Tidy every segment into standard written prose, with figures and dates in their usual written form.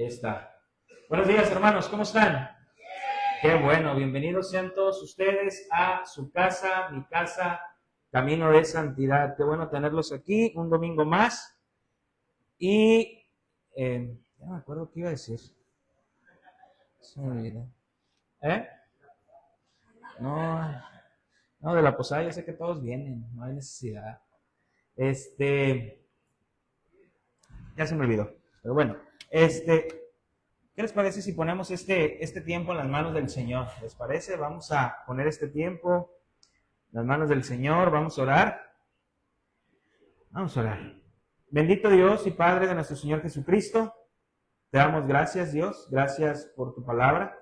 Ahí está. Buenos días, hermanos, ¿cómo están? Qué bueno, bienvenidos sean todos ustedes a su casa, mi casa, Camino de Santidad. Qué bueno tenerlos aquí, un domingo más. Y ya me acuerdo qué iba a decir. Se me olvidó. No, de la posada yo sé que todos vienen, no hay necesidad. Ya se me olvidó, pero bueno, ¿qué les parece si ponemos este tiempo en las manos del Señor? ¿Les parece? Vamos a poner este tiempo en las manos del Señor, vamos a orar. Vamos a orar. Bendito Dios y Padre de nuestro Señor Jesucristo, te damos gracias, Dios, gracias por tu palabra.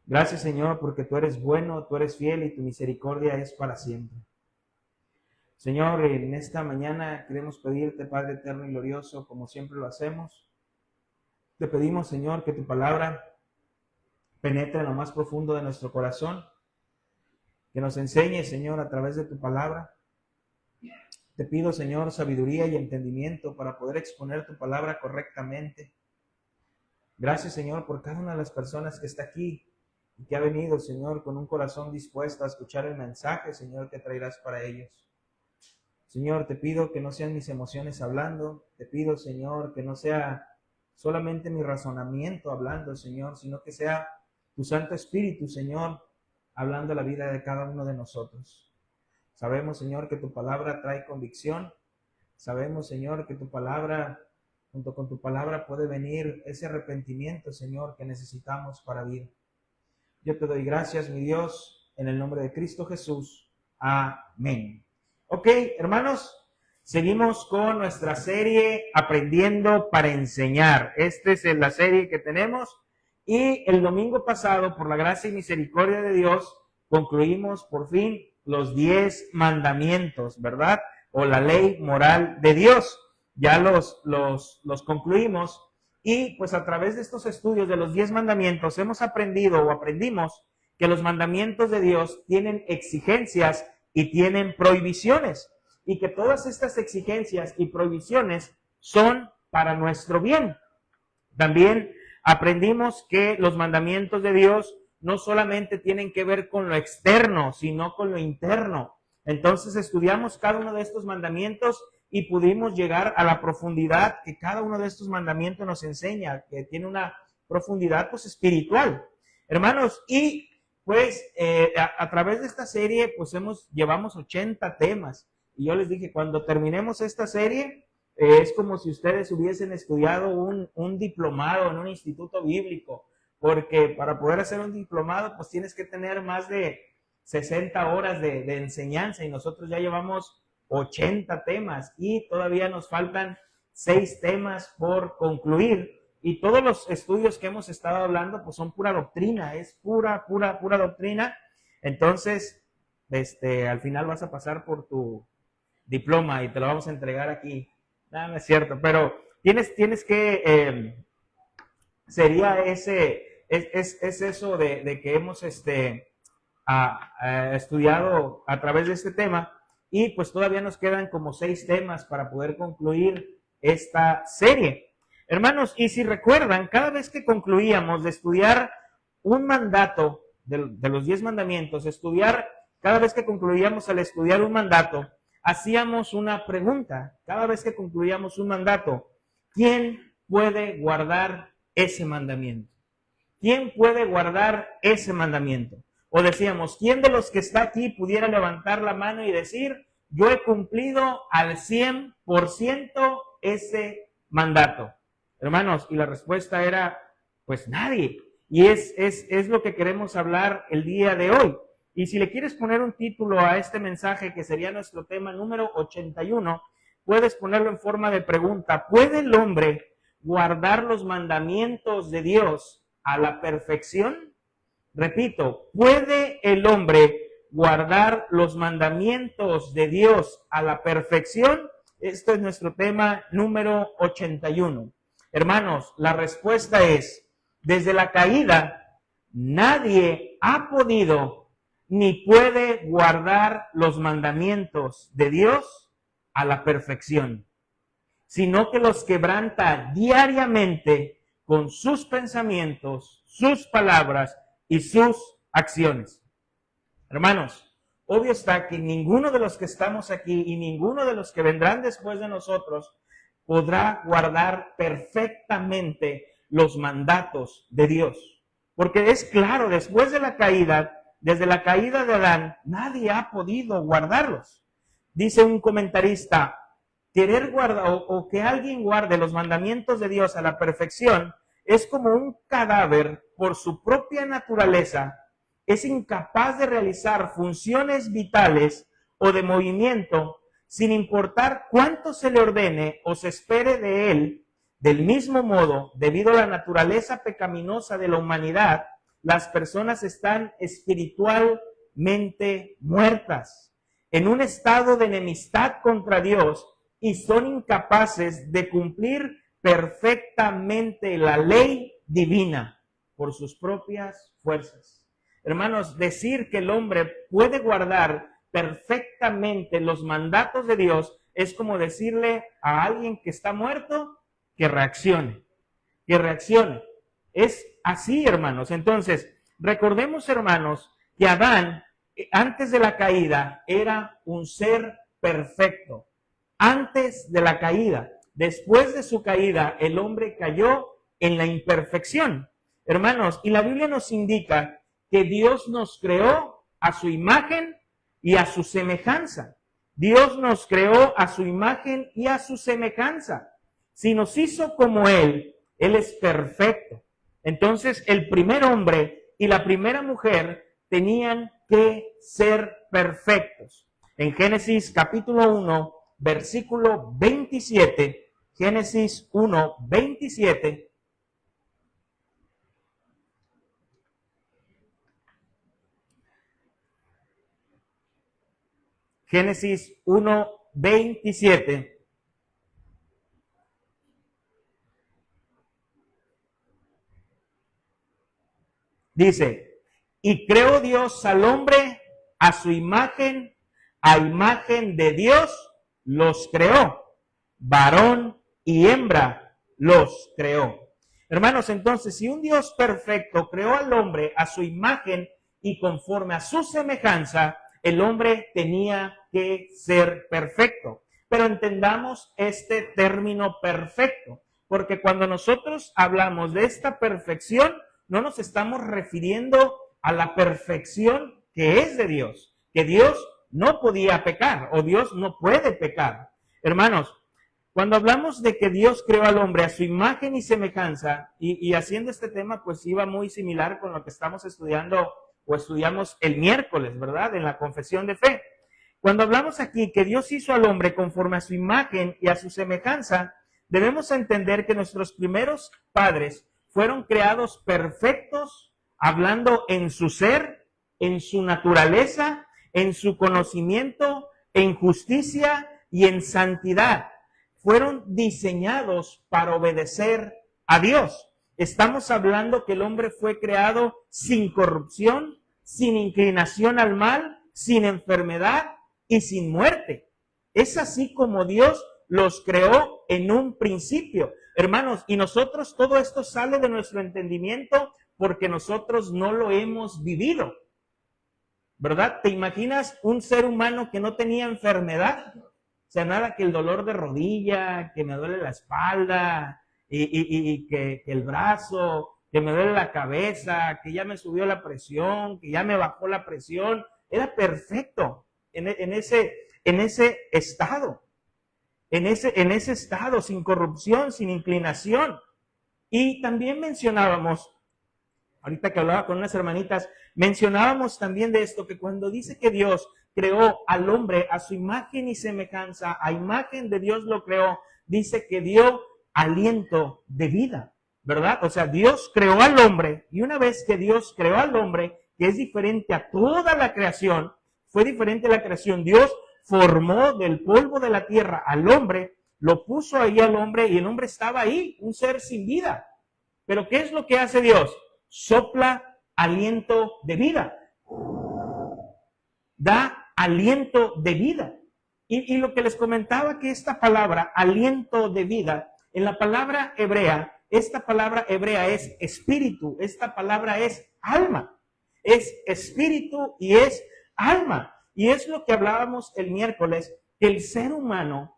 Gracias, Señor, porque tú eres bueno, tú eres fiel y tu misericordia es para siempre. Señor, en esta mañana queremos pedirte, Padre eterno y glorioso, como siempre lo hacemos. Te pedimos, Señor, que tu palabra penetre en lo más profundo de nuestro corazón, que nos enseñe, Señor, a través de tu palabra. Te pido, Señor, sabiduría y entendimiento para poder exponer tu palabra correctamente. Gracias, Señor, por cada una de las personas que está aquí y que ha venido, Señor, con un corazón dispuesto a escuchar el mensaje, Señor, que traerás para ellos. Señor, te pido que no sean mis emociones hablando, te pido, Señor, que no sea solamente mi razonamiento hablando, Señor, sino que sea tu Santo Espíritu, Señor, hablando la vida de cada uno de nosotros. Sabemos, Señor, que tu palabra trae convicción. Sabemos, Señor, que tu palabra, junto con tu palabra, puede venir ese arrepentimiento, Señor, que necesitamos para vida. Yo te doy gracias, mi Dios, en el nombre de Cristo Jesús. Amén. Ok, hermanos, seguimos con nuestra serie Aprendiendo para Enseñar. Esta es la serie que tenemos y el domingo pasado, por la gracia y misericordia de Dios, concluimos por fin los 10 mandamientos, ¿verdad? O la ley moral de Dios. Ya los concluimos. Y pues a través de estos estudios de los 10 mandamientos hemos aprendido o aprendimos que los mandamientos de Dios tienen exigencias y tienen prohibiciones. Y que todas estas exigencias y prohibiciones son para nuestro bien. También aprendimos que los mandamientos de Dios no solamente tienen que ver con lo externo, sino con lo interno. Entonces estudiamos cada uno de estos mandamientos y pudimos llegar a la profundidad que cada uno de estos mandamientos nos enseña, que tiene una profundidad pues espiritual. Hermanos, y pues a través de esta serie pues llevamos 80 temas. Y yo les dije, cuando terminemos esta serie, es como si ustedes hubiesen estudiado un diplomado en un instituto bíblico, porque para poder hacer un diplomado pues tienes que tener más de 60 horas de enseñanza y nosotros ya llevamos 80 temas y todavía nos faltan 6 temas por concluir. Y todos los estudios que hemos estado hablando pues son pura doctrina, es pura doctrina. Entonces, al final vas a pasar por tu diploma y te lo vamos a entregar aquí. No es cierto, pero tienes que, sería es eso de que hemos estudiado a través de este tema y pues todavía nos quedan como 6 temas para poder concluir esta serie. Hermanos, y si recuerdan, cada vez que concluíamos de estudiar un mandato de los 10 mandamientos, cada vez que concluíamos al estudiar un mandato, hacíamos una pregunta. Cada vez que concluíamos un mandato, ¿quién puede guardar ese mandamiento? ¿Quién puede guardar ese mandamiento? O decíamos, ¿quién de los que está aquí pudiera levantar la mano y decir, yo he cumplido al 100% ese mandato? Hermanos, y la respuesta era, pues nadie. Y es lo que queremos hablar el día de hoy. Y si le quieres poner un título a este mensaje, que sería nuestro tema número 81, puedes ponerlo en forma de pregunta. ¿Puede el hombre guardar los mandamientos de Dios a la perfección? Repito, ¿puede el hombre guardar los mandamientos de Dios a la perfección? Este es nuestro tema número 81. Hermanos, la respuesta es, desde la caída, nadie ha podido ni puede guardar los mandamientos de Dios a la perfección, sino que los quebranta diariamente con sus pensamientos, sus palabras y sus acciones. Hermanos, obvio está que ninguno de los que estamos aquí y ninguno de los que vendrán después de nosotros podrá guardar perfectamente los mandatos de Dios. Porque es claro, después de la caída, desde la caída de Adán, nadie ha podido guardarlos. Dice un comentarista, querer guardar o que alguien guarde los mandamientos de Dios a la perfección es como un cadáver por su propia naturaleza, es incapaz de realizar funciones vitales o de movimiento sin importar cuánto se le ordene o se espere de él. Del mismo modo, debido a la naturaleza pecaminosa de la humanidad, las personas están espiritualmente muertas, en un estado de enemistad contra Dios, y son incapaces de cumplir perfectamente la ley divina por sus propias fuerzas. Hermanos, decir que el hombre puede guardar perfectamente los mandatos de Dios es como decirle a alguien que está muerto que reaccione, que reaccione. Es así, hermanos. Entonces, recordemos, hermanos, que Adán, antes de la caída, era un ser perfecto. Antes de la caída. Después de su caída, el hombre cayó en la imperfección. Hermanos, y la Biblia nos indica que Dios nos creó a su imagen y a su semejanza. Dios nos creó a su imagen y a su semejanza. Si nos hizo como Él es perfecto. Entonces, el primer hombre y la primera mujer tenían que ser perfectos. En Génesis capítulo 1, versículo 27, Génesis 1, 27, Génesis 1, 27, dice, y creó Dios al hombre a su imagen, a imagen de Dios los creó, varón y hembra los creó. Hermanos, entonces, si un Dios perfecto creó al hombre a su imagen y conforme a su semejanza, el hombre tenía que ser perfecto. Pero entendamos este término perfecto, porque cuando nosotros hablamos de esta perfección, no nos estamos refiriendo a la perfección que es de Dios, que Dios no podía pecar o Dios no puede pecar. Hermanos, cuando hablamos de que Dios creó al hombre a su imagen y semejanza, y haciendo este tema, pues iba muy similar con lo que estamos estudiando o estudiamos el miércoles, ¿verdad? En la confesión de fe. Cuando hablamos aquí que Dios hizo al hombre conforme a su imagen y a su semejanza, debemos entender que nuestros primeros padres fueron creados perfectos, hablando en su ser, en su naturaleza, en su conocimiento, en justicia y en santidad. Fueron diseñados para obedecer a Dios. Estamos hablando que el hombre fue creado sin corrupción, sin inclinación al mal, sin enfermedad y sin muerte. Es así como Dios los creó en un principio. Hermanos, y nosotros todo esto sale de nuestro entendimiento porque nosotros no lo hemos vivido. ¿Verdad? ¿Te imaginas un ser humano que no tenía enfermedad? O sea, nada que el dolor de rodilla, que me duele la espalda, y que el brazo, que me duele la cabeza, que ya me subió la presión, que ya me bajó la presión. Era perfecto en ese estado. En ese estado, sin corrupción, sin inclinación. Y también mencionábamos, ahorita que hablaba con unas hermanitas, mencionábamos también de esto, que cuando dice que Dios creó al hombre a su imagen y semejanza, a imagen de Dios lo creó, dice que dio aliento de vida, ¿verdad? O sea, Dios creó al hombre, y una vez que Dios creó al hombre, que es diferente a toda la creación, fue diferente a la creación, Dios formó del polvo de la tierra al hombre, lo puso ahí al hombre, y el hombre estaba ahí, un ser sin vida. Pero ¿qué es lo que hace Dios? Sopla aliento de vida. Da aliento de vida. Y lo que les comentaba, que esta palabra, aliento de vida, en la palabra hebrea, esta palabra hebrea es espíritu, esta palabra es alma. Es espíritu y es alma. Y es lo que hablábamos el miércoles, que el ser humano,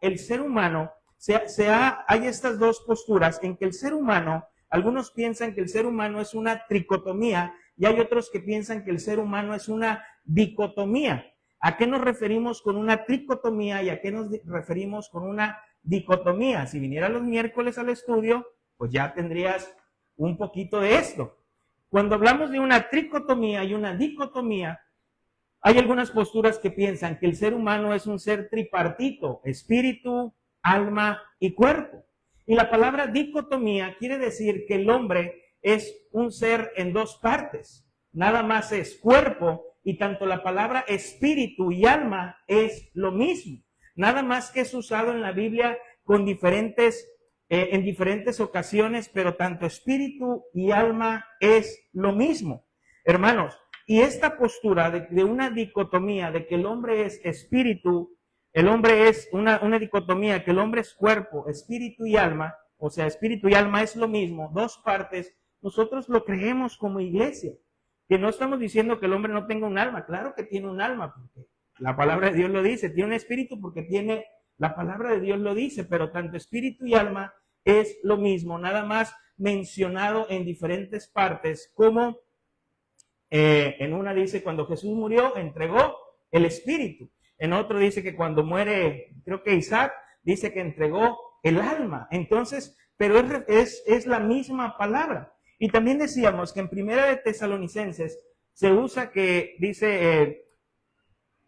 hay estas dos posturas en que el ser humano, algunos piensan que el ser humano es una tricotomía y hay otros que piensan que el ser humano es una dicotomía. ¿A qué nos referimos con una tricotomía y a qué nos referimos con una dicotomía? Si vinieras los miércoles al estudio, pues ya tendrías un poquito de esto. Cuando hablamos de una tricotomía y una dicotomía, hay algunas posturas que piensan que el ser humano es un ser tripartito, espíritu, alma y cuerpo. Y la palabra dicotomía quiere decir que el hombre es un ser en dos partes. Nada más es cuerpo y tanto la palabra espíritu y alma es lo mismo. Nada más que es usado en la Biblia con en diferentes ocasiones, pero tanto espíritu y alma es lo mismo. Hermanos, y esta postura de una dicotomía, de que el hombre es espíritu, el hombre es una dicotomía, que el hombre es cuerpo, espíritu y alma, o sea, espíritu y alma es lo mismo, dos partes, nosotros lo creemos como iglesia. Que no estamos diciendo que el hombre no tenga un alma, claro que tiene un alma, porque la palabra de Dios lo dice, tiene un espíritu porque la palabra de Dios lo dice, pero tanto espíritu y alma es lo mismo, nada más mencionado en diferentes partes, como en una dice cuando Jesús murió, entregó el espíritu. En otro dice que cuando muere, creo que Isaac, dice que entregó el alma. Entonces, pero es la misma palabra. Y también decíamos que en Primera de Tesalonicenses se usa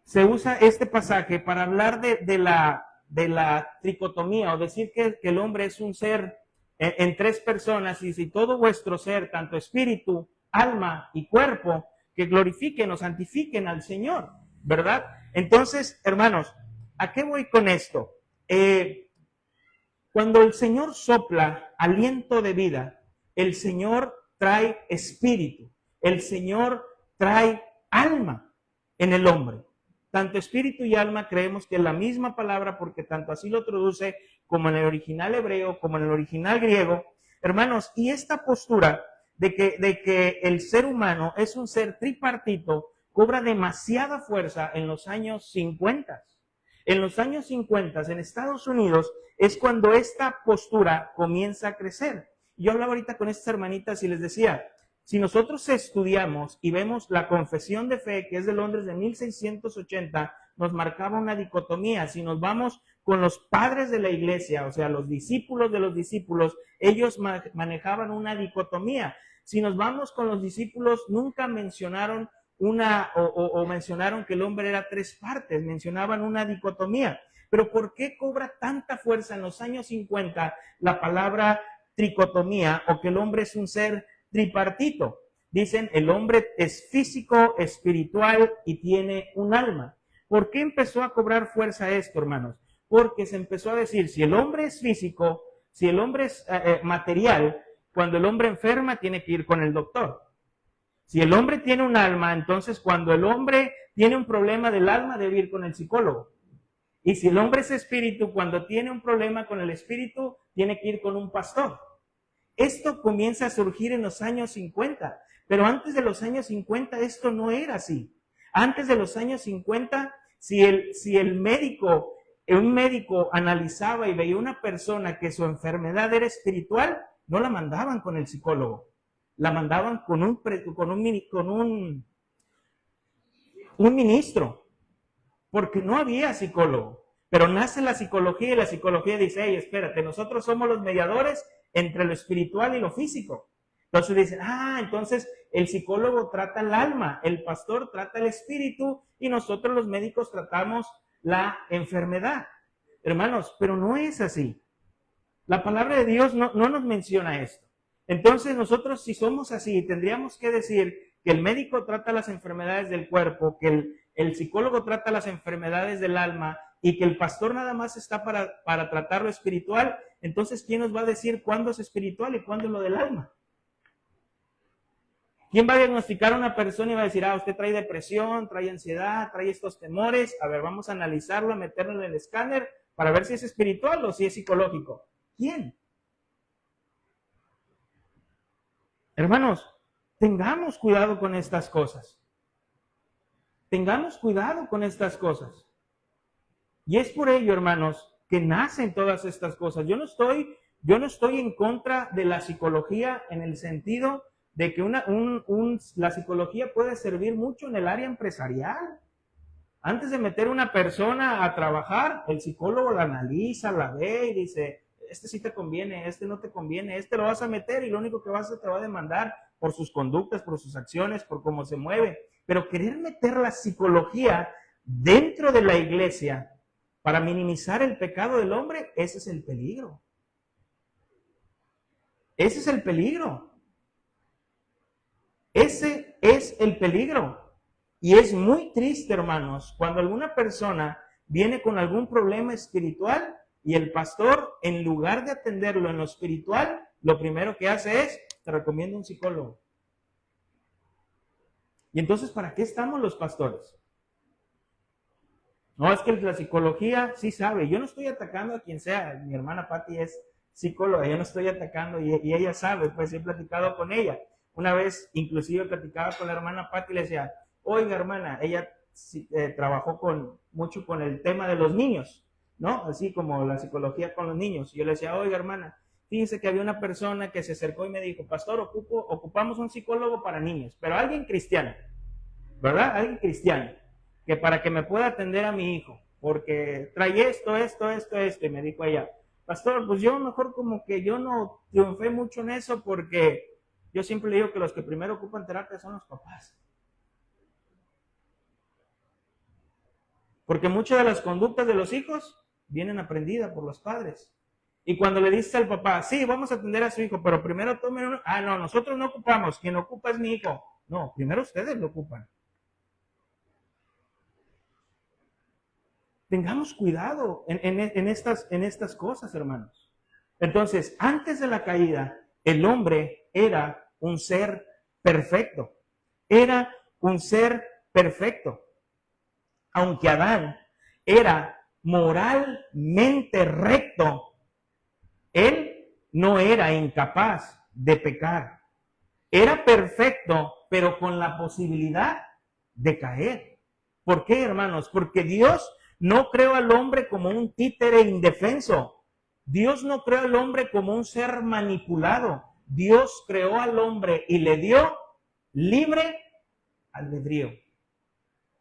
se usa este pasaje para hablar de la tricotomía, o decir que el hombre es un ser en tres personas, y si todo vuestro ser, tanto espíritu, alma y cuerpo, que glorifiquen o santifiquen al Señor, ¿verdad? Entonces, hermanos, ¿a qué voy con esto? Cuando el Señor sopla aliento de vida, el Señor trae espíritu, el Señor trae alma en el hombre. Tanto espíritu y alma creemos que es la misma palabra, porque tanto así lo traduce como en el original hebreo, como en el original griego. Hermanos, y esta postura de que el ser humano es un ser tripartito cobra demasiada fuerza en los años 50. En los años 50, en Estados Unidos, es cuando esta postura comienza a crecer. Yo hablaba ahorita con estas hermanitas y les decía, si nosotros estudiamos y vemos la Confesión de Fe, que es de Londres de 1680, nos marcaba una dicotomía. Si nos vamos con los padres de la iglesia, o sea, los discípulos de los discípulos, ellos manejaban una dicotomía. Si nos vamos con los discípulos, nunca mencionaron mencionaron que el hombre era tres partes, mencionaban una dicotomía. Pero ¿por qué cobra tanta fuerza en los años 50 la palabra tricotomía, o que el hombre es un ser tripartito? Dicen, el hombre es físico, espiritual y tiene un alma. ¿Por qué empezó a cobrar fuerza esto, hermanos? Porque se empezó a decir, si el hombre es físico, si el hombre es material, cuando el hombre enferma tiene que ir con el doctor. Si el hombre tiene un alma, entonces cuando el hombre tiene un problema del alma debe ir con el psicólogo. Y si el hombre es espíritu, cuando tiene un problema con el espíritu, tiene que ir con un pastor. Esto comienza a surgir en los años 50, pero antes de los años 50 esto no era así. Antes de los años 50, si un médico analizaba y veía una persona que su enfermedad era espiritual, no la mandaban con el psicólogo, la mandaban con un ministro, porque no había psicólogo. Pero nace la psicología y la psicología dice, hey, espérate, nosotros somos los mediadores entre lo espiritual y lo físico. Entonces dicen, entonces el psicólogo trata el alma, el pastor trata el espíritu y nosotros los médicos tratamos la enfermedad. Hermanos, pero no es así. La palabra de Dios no nos menciona esto. Entonces nosotros, si somos así, tendríamos que decir que el médico trata las enfermedades del cuerpo, que el psicólogo trata las enfermedades del alma y que el pastor nada más está para tratar lo espiritual. Entonces, ¿quién nos va a decir cuándo es espiritual y cuándo es lo del alma? ¿Quién va a diagnosticar a una persona y va a decir, usted trae depresión, trae ansiedad, trae estos temores? A ver, vamos a analizarlo, a meterlo en el escáner para ver si es espiritual o si es psicológico. ¿Quién? Hermanos, tengamos cuidado con estas cosas. Tengamos cuidado con estas cosas. Y es por ello, hermanos, que nacen todas estas cosas. Yo no estoy en contra de la psicología en el sentido de que la psicología puede servir mucho en el área empresarial. Antes de meter una persona a trabajar, el psicólogo la analiza, la ve y dice, este sí te conviene, este no te conviene, este lo vas a meter y lo único que vas a hacer te va a demandar por sus conductas, por sus acciones, por cómo se mueve. Pero querer meter la psicología dentro de la iglesia para minimizar el pecado del hombre, ese es el peligro. Ese es el peligro. Ese es el peligro. Y es muy triste, hermanos, cuando alguna persona viene con algún problema espiritual y el pastor, en lugar de atenderlo en lo espiritual, lo primero que hace es, te recomiendo un psicólogo. Y entonces, ¿para qué estamos los pastores? No, es que la psicología sí sabe. Yo no estoy atacando a quien sea. Mi hermana Patti es psicóloga, yo no estoy atacando y ella sabe, pues he platicado con ella. Una vez, inclusive, platicaba con la hermana Patti y le decía, oiga, hermana, ella trabajó mucho con el tema de los niños, ¿no? Así como la psicología con los niños. Y yo le decía, oiga, hermana, fíjese que había una persona que se acercó y me dijo, pastor, ocupamos un psicólogo para niños, pero alguien cristiano, ¿verdad? Alguien cristiano, que para que me pueda atender a mi hijo, porque trae esto, y me dijo ella, pastor, pues yo mejor como que yo no triunfé mucho en eso porque yo siempre le digo que los que primero ocupan terapia son los papás. Porque muchas de las conductas de los hijos vienen aprendidas por los padres. Y cuando le dices al papá, sí, vamos a atender a su hijo, pero primero tomen uno. Ah, no, nosotros no ocupamos, quien ocupa es mi hijo. No, primero ustedes lo ocupan. Tengamos cuidado en estas cosas, hermanos. Entonces, antes de la caída, el hombre era un ser perfecto. Era un ser perfecto. Aunque Adán era moralmente recto, él no era incapaz de pecar. Era perfecto, pero con la posibilidad de caer. ¿Por qué, hermanos? Porque Dios no creó al hombre como un títere indefenso. Dios no creó al hombre como un ser manipulado. Dios creó al hombre y le dio libre albedrío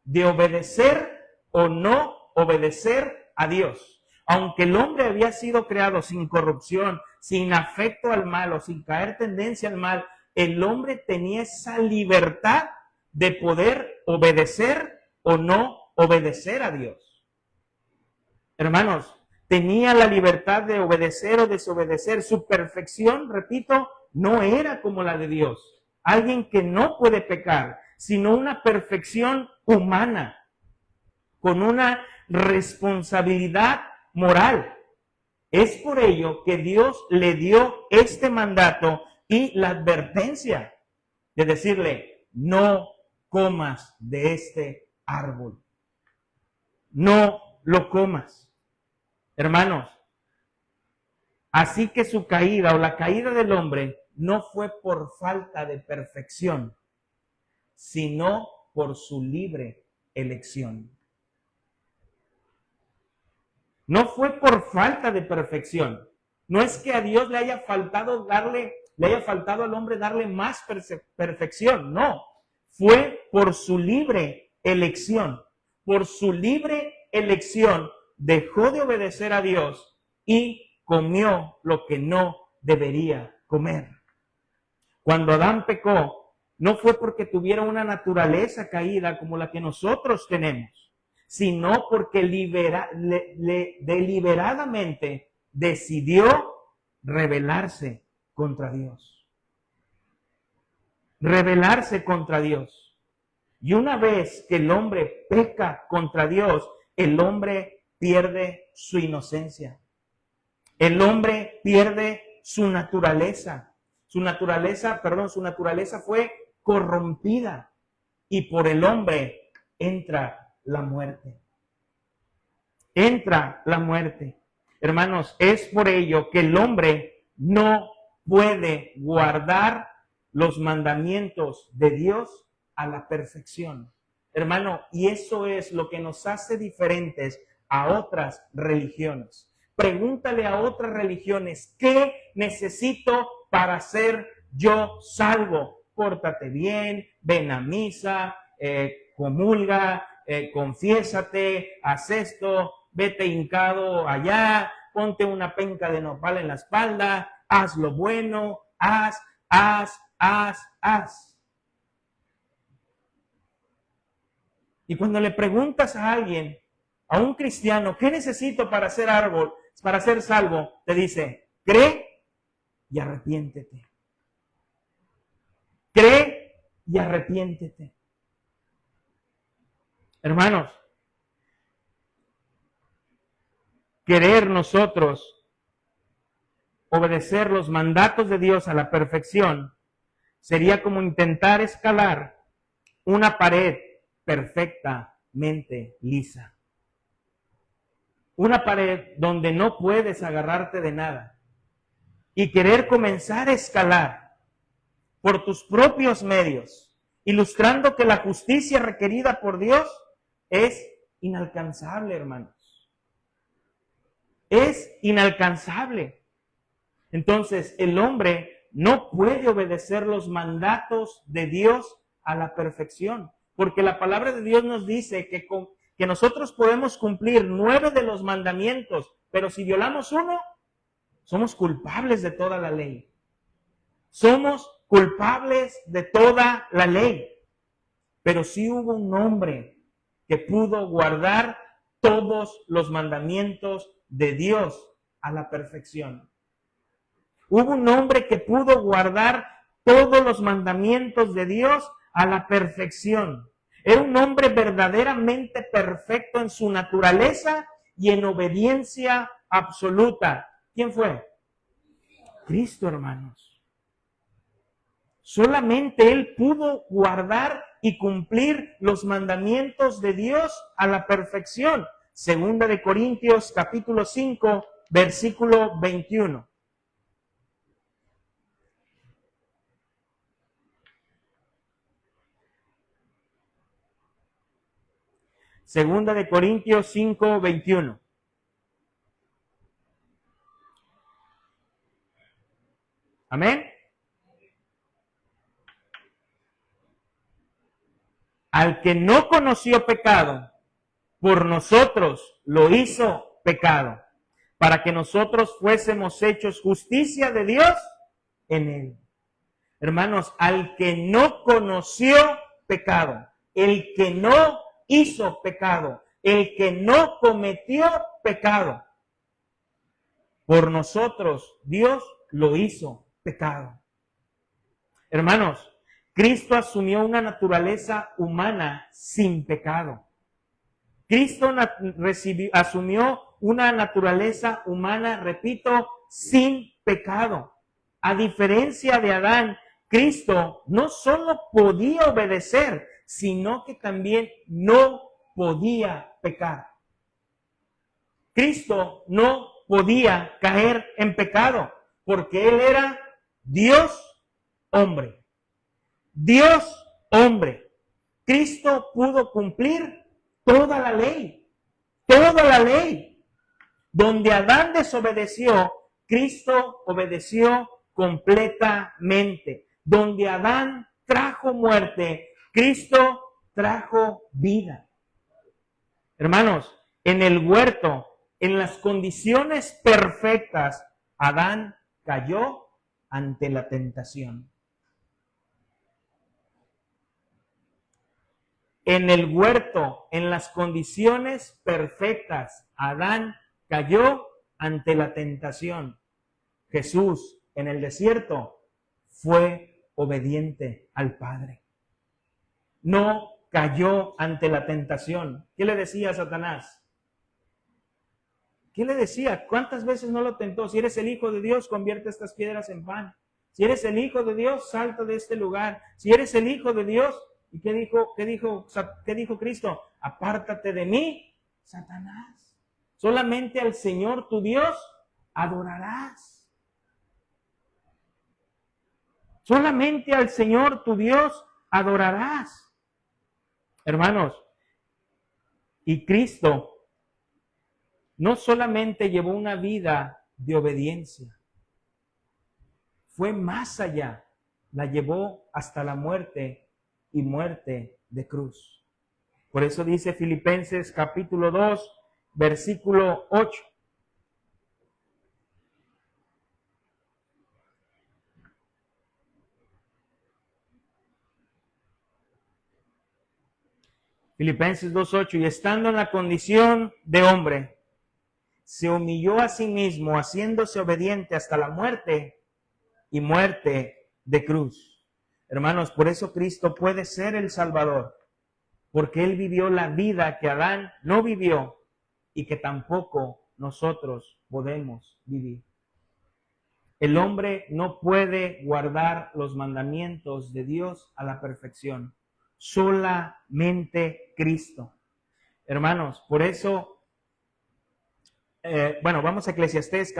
de obedecer o no obedecer a Dios. Aunque el hombre había sido creado sin corrupción, sin afecto al mal o sin caer tendencia al mal, el hombre tenía esa libertad de poder obedecer o no obedecer a Dios. Hermanos, tenía la libertad de obedecer o desobedecer. Su perfección, repito, no era como la de Dios. Alguien que no puede pecar, sino una perfección humana, con una responsabilidad moral. Es por ello que Dios le dio este mandato y la advertencia de decirle, no comas de este árbol. No lo comas. Hermanos, así que su caída o la caída del hombre no fue por falta de perfección, sino por su libre elección. No fue por falta de perfección. No es que a Dios le haya faltado al hombre darle más perfección. No, fue por su libre elección. Por su libre elección dejó de obedecer a Dios y comió lo que no debería comer. Cuando Adán pecó, no fue porque tuviera una naturaleza caída como la que nosotros tenemos, sino porque deliberadamente decidió rebelarse contra Dios. Rebelarse contra Dios. Y una vez que el hombre peca contra Dios, el hombre pierde su inocencia. El hombre pierde su naturaleza. Su naturaleza fue corrompida. Y por el hombre entra la muerte. Entra la muerte. Hermanos, es por ello que el hombre no puede guardar los mandamientos de Dios a la perfección. Hermano, y eso es lo que nos hace diferentes a otras religiones. Pregúntale a otras religiones, ¿qué necesito para ser yo salvo? Pórtate bien, ven a misa, comulga, confiésate, haz esto, vete hincado allá, ponte una penca de nopal en la espalda, haz lo bueno, haz. Y cuando le preguntas a alguien, a un cristiano, ¿qué necesito para ser salvo? Te dice, cree y arrepiéntete. Cree y arrepiéntete. Hermanos, querer nosotros obedecer los mandatos de Dios a la perfección sería como intentar escalar una pared perfectamente lisa. Una pared donde no puedes agarrarte de nada. Y querer comenzar a escalar por tus propios medios, ilustrando que la justicia requerida por Dios es inalcanzable, hermanos. Es inalcanzable. Entonces, el hombre no puede obedecer los mandatos de Dios a la perfección, porque la palabra de Dios nos dice que nosotros podemos cumplir 9 de los mandamientos, pero si violamos uno, somos culpables de toda la ley. Somos culpables de toda la ley. Pero sí hubo un hombre que pudo guardar todos los mandamientos de Dios a la perfección. Hubo un hombre que pudo guardar todos los mandamientos de Dios a la perfección. Era un hombre verdaderamente perfecto en su naturaleza y en obediencia absoluta. ¿Quién fue? Cristo, hermanos. Solamente Él pudo guardar y cumplir los mandamientos de Dios a la perfección. Segunda de Corintios, capítulo 5, versículo 21. Segunda de Corintios 5, 21. Amén. Al que no conoció pecado, por nosotros lo hizo pecado, para que nosotros fuésemos hechos justicia de Dios en él. Hermanos, al que no conoció pecado, el que no hizo pecado, el que no cometió pecado, por nosotros Dios lo hizo pecado. Hermanos, Cristo asumió una naturaleza humana sin pecado. Cristo asumió una naturaleza humana, repito, sin pecado. A diferencia de Adán, Cristo no solo podía obedecer, sino que también no podía pecar. Cristo no podía caer en pecado, porque Él era Dios hombre. Dios hombre. Cristo pudo cumplir toda la ley. Toda la ley. Donde Adán desobedeció, Cristo obedeció completamente. Donde Adán trajo muerte, Cristo trajo vida. Hermanos, en el huerto, en las condiciones perfectas, Adán cayó ante la tentación. En el huerto, en las condiciones perfectas, Adán cayó ante la tentación. Jesús, en el desierto, fue obediente al Padre. No cayó ante la tentación. ¿Qué le decía a Satanás? ¿Qué le decía? ¿Cuántas veces no lo tentó? Si eres el Hijo de Dios, convierte estas piedras en pan. Si eres el Hijo de Dios, salta de este lugar. Si eres el Hijo de Dios, ¿y qué dijo Cristo? Apártate de mí, Satanás. Solamente al Señor tu Dios adorarás. Solamente al Señor tu Dios adorarás. Hermanos, y Cristo no solamente llevó una vida de obediencia, fue más allá, la llevó hasta la muerte y muerte de cruz. Por eso dice Filipenses capítulo 2, versículo 8. Filipenses 2:8, y estando en la condición de hombre, se humilló a sí mismo, haciéndose obediente hasta la muerte y muerte de cruz. Hermanos, por eso Cristo puede ser el Salvador, porque Él vivió la vida que Adán no vivió y que tampoco nosotros podemos vivir. El hombre no puede guardar los mandamientos de Dios a la perfección. Solamente Cristo. Hermanos, por eso, vamos a Eclesiastés,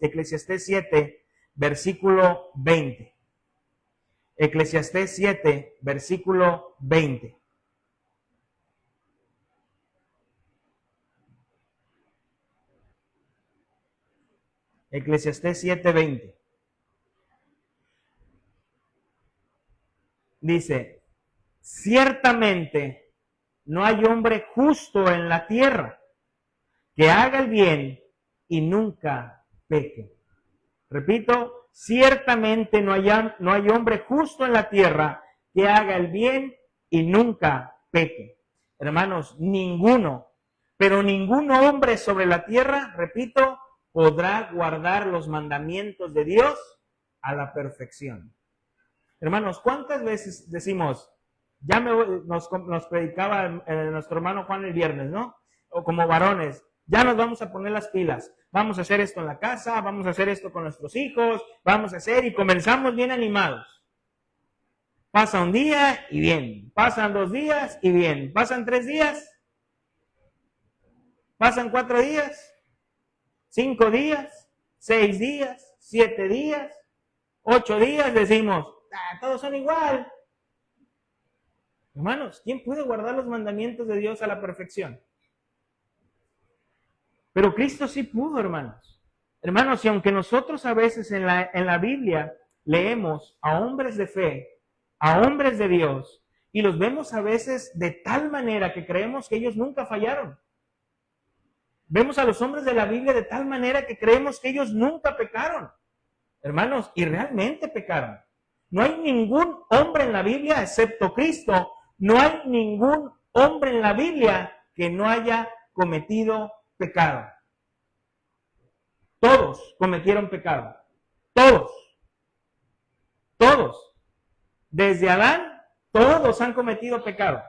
Eclesiastés 7, versículo 20. Eclesiastés 7, versículo 20. Eclesiastés 7, 20. Dice, ciertamente no hay hombre justo en la tierra que haga el bien y nunca peque. Repito, ciertamente no hay hombre justo en la tierra que haga el bien y nunca peque. Hermanos, ninguno, pero ningún hombre sobre la tierra, repito, podrá guardar los mandamientos de Dios a la perfección. Hermanos, ¿cuántas veces decimos, nos predicaba nuestro hermano Juan el viernes, ¿no? O como varones, ya nos vamos a poner las pilas, vamos a hacer esto en la casa, vamos a hacer esto con nuestros hijos, vamos a hacer, y comenzamos bien animados. Pasa un día y bien, pasan 2 días y bien, pasan 3 días, pasan 4 días, 5 días, 6 días, 7 días, 8 días, decimos, todos son igual. Hermanos, ¿quién puede guardar los mandamientos de Dios a la perfección? Pero Cristo sí pudo, hermanos. Hermanos, y aunque nosotros a veces en la Biblia leemos a hombres de fe, a hombres de Dios, y los vemos a veces de tal manera que creemos que ellos nunca fallaron. Vemos a los hombres de la Biblia de tal manera que creemos que ellos nunca pecaron. Hermanos, y realmente pecaron. No hay ningún hombre en la Biblia, excepto Cristo, no hay ningún hombre en la Biblia que no haya cometido pecado. Todos cometieron pecado. Todos. Todos. Desde Adán, todos han cometido pecado.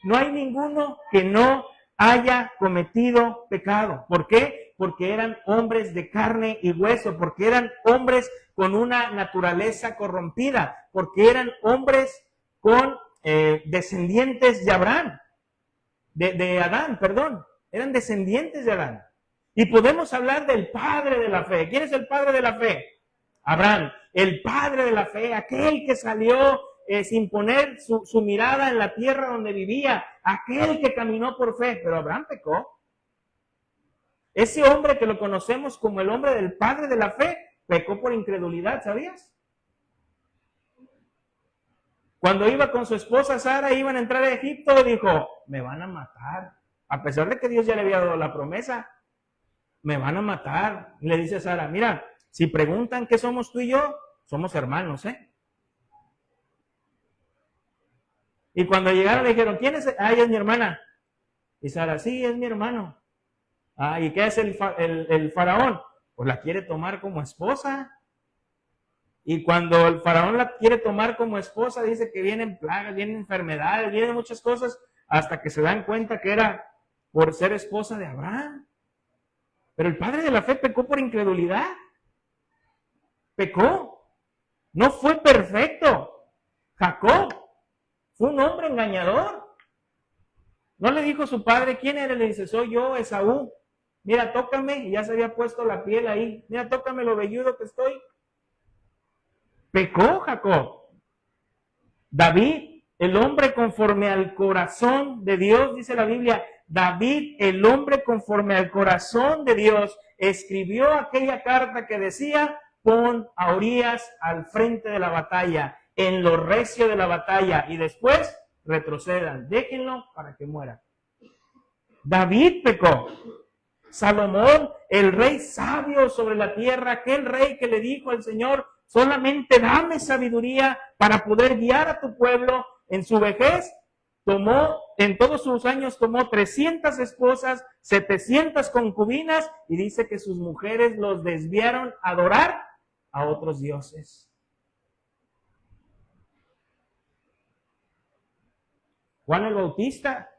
No hay ninguno que no haya cometido pecado. ¿Por qué? Porque eran hombres de carne y hueso, porque eran hombres con una naturaleza corrompida, porque eran hombres con descendientes de Abraham, de Adán, perdón, eran descendientes de Adán. Y podemos hablar del padre de la fe. ¿Quién es el padre de la fe? Abraham, el padre de la fe, aquel que salió sin poner su mirada en la tierra donde vivía, aquel que caminó por fe, pero Abraham pecó. Ese hombre que lo conocemos como el hombre del padre de la fe, pecó por incredulidad, ¿sabías? Cuando iba con su esposa Sara, iban a entrar a Egipto, dijo, me van a matar. A pesar de que Dios ya le había dado la promesa, me van a matar. Y le dice a Sara, mira, si preguntan qué somos tú y yo, somos hermanos, ¿eh? Y cuando llegaron le dijeron, ¿quién es? Ah, ella es mi hermana. Y Sara, sí, es mi hermano. Ah, ¿y qué es el faraón? Pues la quiere tomar como esposa. Y cuando el faraón la quiere tomar como esposa, dice que vienen plagas, vienen enfermedades, vienen muchas cosas, hasta que se dan cuenta que era por ser esposa de Abraham. Pero el padre de la fe pecó por incredulidad. Pecó. No fue perfecto. Jacob fue un hombre engañador. No le dijo a su padre, ¿quién eres? Le dice, soy yo, Esaú. Mira, tócame. Y ya se había puesto la piel ahí. Mira, tócame lo velludo que estoy. Pecó Jacob. David, el hombre conforme al corazón de Dios, dice la Biblia, David, el hombre conforme al corazón de Dios, escribió aquella carta que decía, pon a Urías al frente de la batalla, en lo recio de la batalla, y después retrocedan, déjenlo para que muera. David pecó. Salomón, el rey sabio sobre la tierra, aquel rey que le dijo al Señor, solamente dame sabiduría para poder guiar a tu pueblo en su vejez. En todos sus años tomó 300 esposas, 700 concubinas y dice que sus mujeres los desviaron a adorar a otros dioses. Juan el Bautista,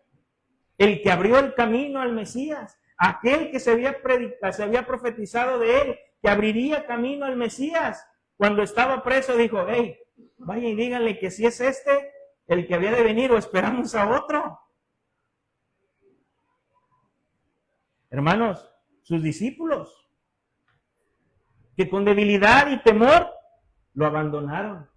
el que abrió el camino al Mesías, aquel que se había profetizado de él, que abriría camino al Mesías. Cuando estaba preso dijo, hey, vaya y díganle que si es este el que había de venir o esperamos a otro. Hermanos, sus discípulos, que con debilidad y temor lo abandonaron.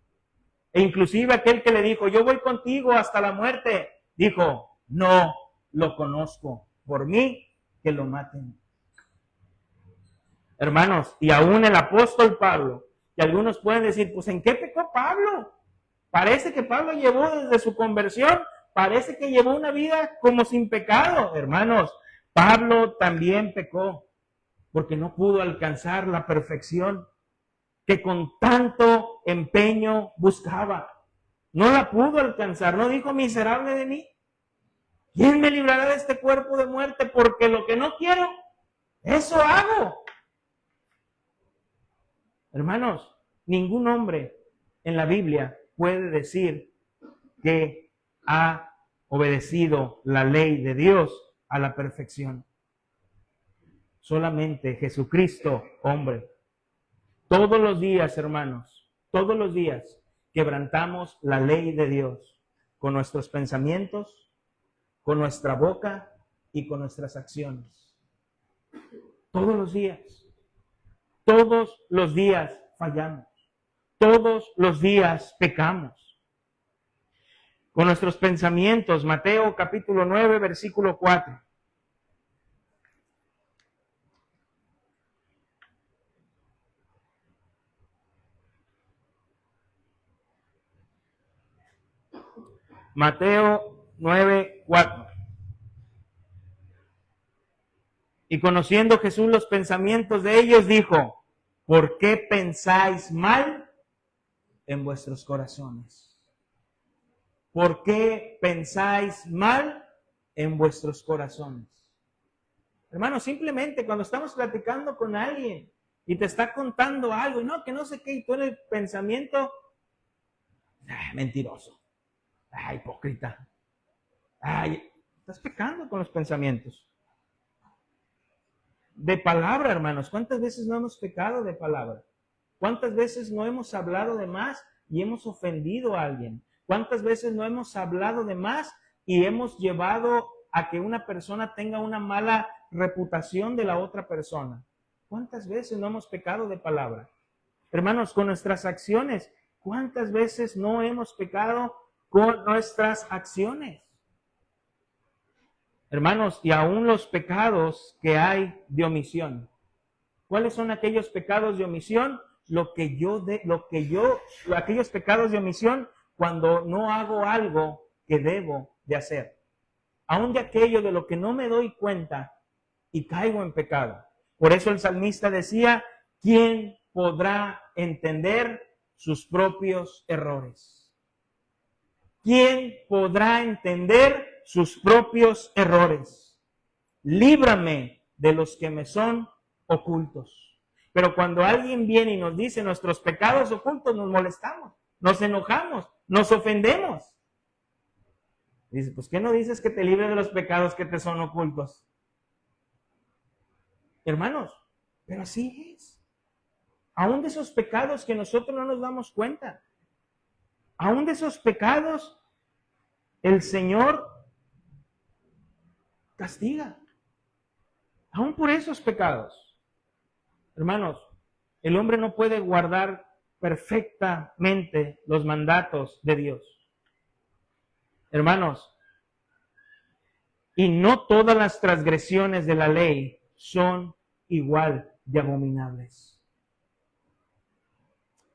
E inclusive aquel que le dijo, yo voy contigo hasta la muerte, dijo, no lo conozco, por mí que lo maten. Hermanos, y aún el apóstol Pablo, y algunos pueden decir, pues ¿en qué pecó Pablo? Parece que Pablo llevó desde su conversión, parece que llevó una vida como sin pecado. Hermanos, Pablo también pecó, porque no pudo alcanzar la perfección que con tanto empeño buscaba. No la pudo alcanzar, no dijo, miserable de mí. ¿Quién me librará de este cuerpo de muerte? Porque lo que no quiero, eso hago. Hermanos, ningún hombre en la Biblia puede decir que ha obedecido la ley de Dios a la perfección. Solamente Jesucristo, hombre. Todos los días, hermanos, todos los días quebrantamos la ley de Dios con nuestros pensamientos, con nuestra boca y con nuestras acciones. Todos los días fallamos, todos los días pecamos. Con nuestros pensamientos, Mateo capítulo 9, versículo 4. Mateo 9, 4. Y conociendo Jesús los pensamientos de ellos, dijo, ¿por qué pensáis mal en vuestros corazones? ¿Por qué pensáis mal en vuestros corazones? Hermano, simplemente cuando estamos platicando con alguien y te está contando algo, y no, que no sé qué, y tú en el pensamiento, mentiroso, hipócrita, estás pecando con los pensamientos. De palabra, hermanos, ¿cuántas veces no hemos pecado de palabra? ¿Cuántas veces no hemos hablado de más y hemos ofendido a alguien? ¿Cuántas veces no hemos hablado de más y hemos llevado a que una persona tenga una mala reputación de la otra persona? ¿Cuántas veces no hemos pecado de palabra? Hermanos, con nuestras acciones, ¿cuántas veces no hemos pecado con nuestras acciones? Hermanos, y aún los pecados que hay de omisión. ¿Cuáles son aquellos pecados de omisión? Aquellos pecados de omisión cuando no hago algo que debo de hacer. Aún de aquello de lo que no me doy cuenta y caigo en pecado. Por eso el salmista decía, ¿quién podrá entender sus propios errores? ¿Quién podrá entender sus propios errores? Líbrame de los que me son ocultos. Pero cuando alguien viene y nos dice nuestros pecados ocultos, nos molestamos, nos enojamos, nos ofendemos. Dice, pues ¿qué no dices que te libre de los pecados que te son ocultos? Hermanos, pero así es. Aún de esos pecados que nosotros no nos damos cuenta, aún de esos pecados, el Señor castiga. Aún por esos pecados. Hermanos, el hombre no puede guardar perfectamente los mandatos de Dios. Hermanos, y no todas las transgresiones de la ley son igual de abominables.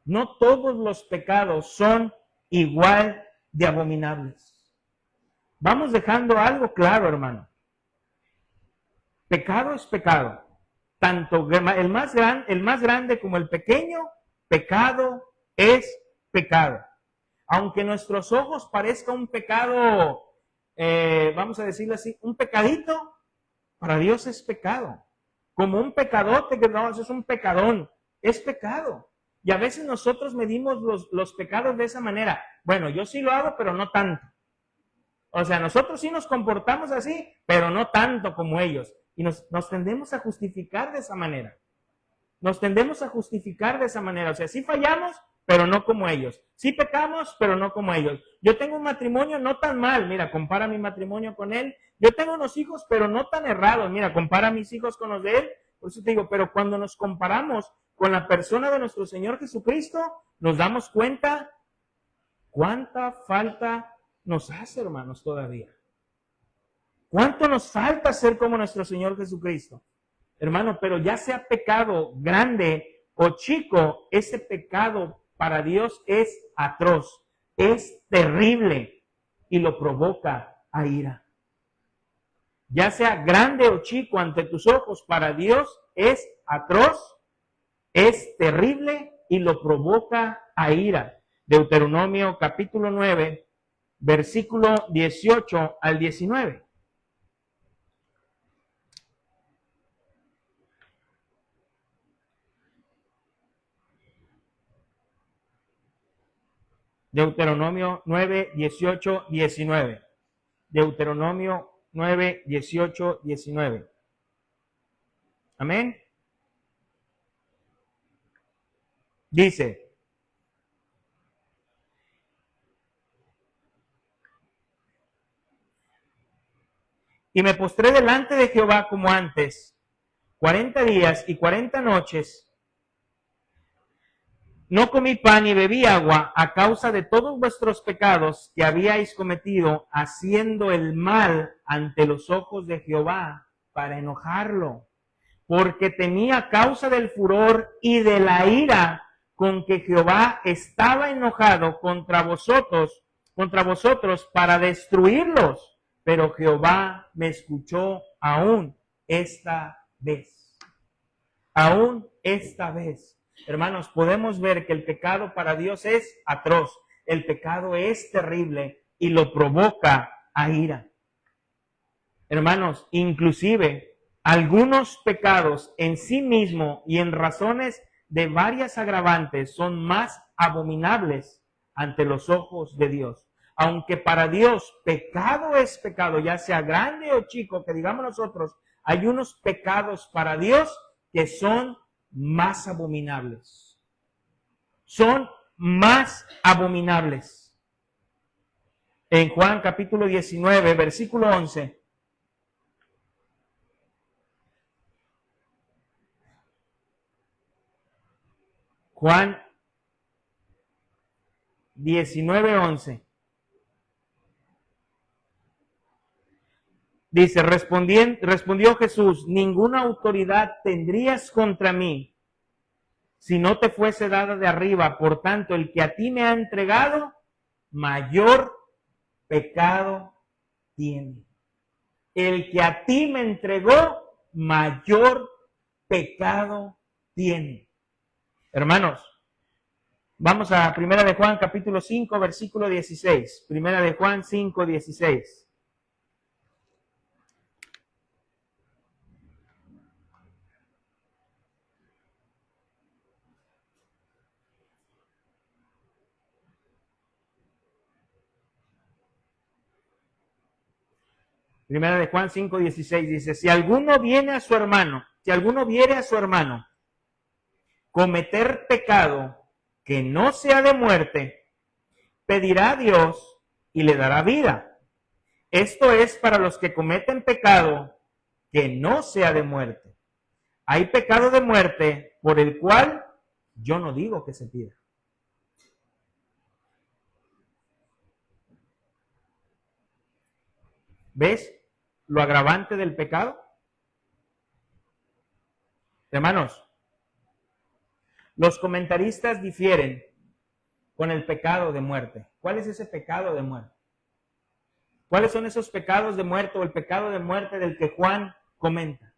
No todos los pecados son igual de abominables. Vamos dejando algo claro, hermano. Pecado es pecado. Tanto el más grande como el pequeño, pecado es pecado. Aunque a nuestros ojos parezca un pecado, vamos a decirlo así, un pecadito, para Dios es pecado. Como un pecadote, que no, eso es un pecadón, es pecado. Y a veces nosotros medimos los pecados de esa manera. Bueno, yo sí lo hago, pero no tanto. O sea, nosotros sí nos comportamos así, pero no tanto como ellos. Y nos tendemos a justificar de esa manera. Nos tendemos a justificar de esa manera. O sea, sí fallamos, pero no como ellos. Sí pecamos, pero no como ellos. Yo tengo un matrimonio no tan mal. Mira, compara mi matrimonio con él. Yo tengo unos hijos, pero no tan errados. Mira, compara a mis hijos con los de él. Por eso te digo, pero cuando nos comparamos con la persona de nuestro Señor Jesucristo, nos damos cuenta cuánta falta nos hace, hermanos, todavía. ¿Cuánto nos falta ser como nuestro Señor Jesucristo? Hermano, pero ya sea pecado grande o chico, ese pecado para Dios es atroz, es terrible y lo provoca a ira. Ya sea grande o chico ante tus ojos, para Dios es atroz, es terrible y lo provoca a ira. Deuteronomio capítulo 9, versículo 18 al 19. Deuteronomio 9, 18, 19. Deuteronomio 9, 18, 19. Amén. Dice: y me postré delante de Jehová como antes, 40 días y 40 noches. No comí pan ni bebí agua a causa de todos vuestros pecados que habíais cometido, haciendo el mal ante los ojos de Jehová para enojarlo, porque temía causa del furor y de la ira con que Jehová estaba enojado contra vosotros para destruirlos. Pero Jehová me escuchó aún esta vez. Aún esta vez. Hermanos, podemos ver que el pecado para Dios es atroz. El pecado es terrible y lo provoca a ira. Hermanos, inclusive algunos pecados en sí mismo y en razones de varias agravantes son más abominables ante los ojos de Dios. Aunque para Dios pecado es pecado, ya sea grande o chico, que digamos nosotros, hay unos pecados para Dios que son más abominables. Son más abominables. En Juan capítulo 19, versículo 11. Juan 19, 11. Dice: respondió Jesús: ninguna autoridad tendrías contra mí si no te fuese dada de arriba. Por tanto, el que a ti me ha entregado, mayor pecado tiene. El que a ti me entregó, mayor pecado tiene. Hermanos, vamos a 1 de Juan capítulo 5, versículo 16. 1 de Juan 5, 16. Primera de Juan 5, 16 dice: si alguno viere a su hermano cometer pecado que no sea de muerte, pedirá a Dios y le dará vida. Esto es para los que cometen pecado que no sea de muerte. Hay pecado de muerte por el cual yo no digo que se pida. ¿Ves lo agravante del pecado? Hermanos, los comentaristas difieren con el pecado de muerte. ¿Cuál es ese pecado de muerte? ¿Cuáles son esos pecados de muerte o el pecado de muerte del que Juan comenta?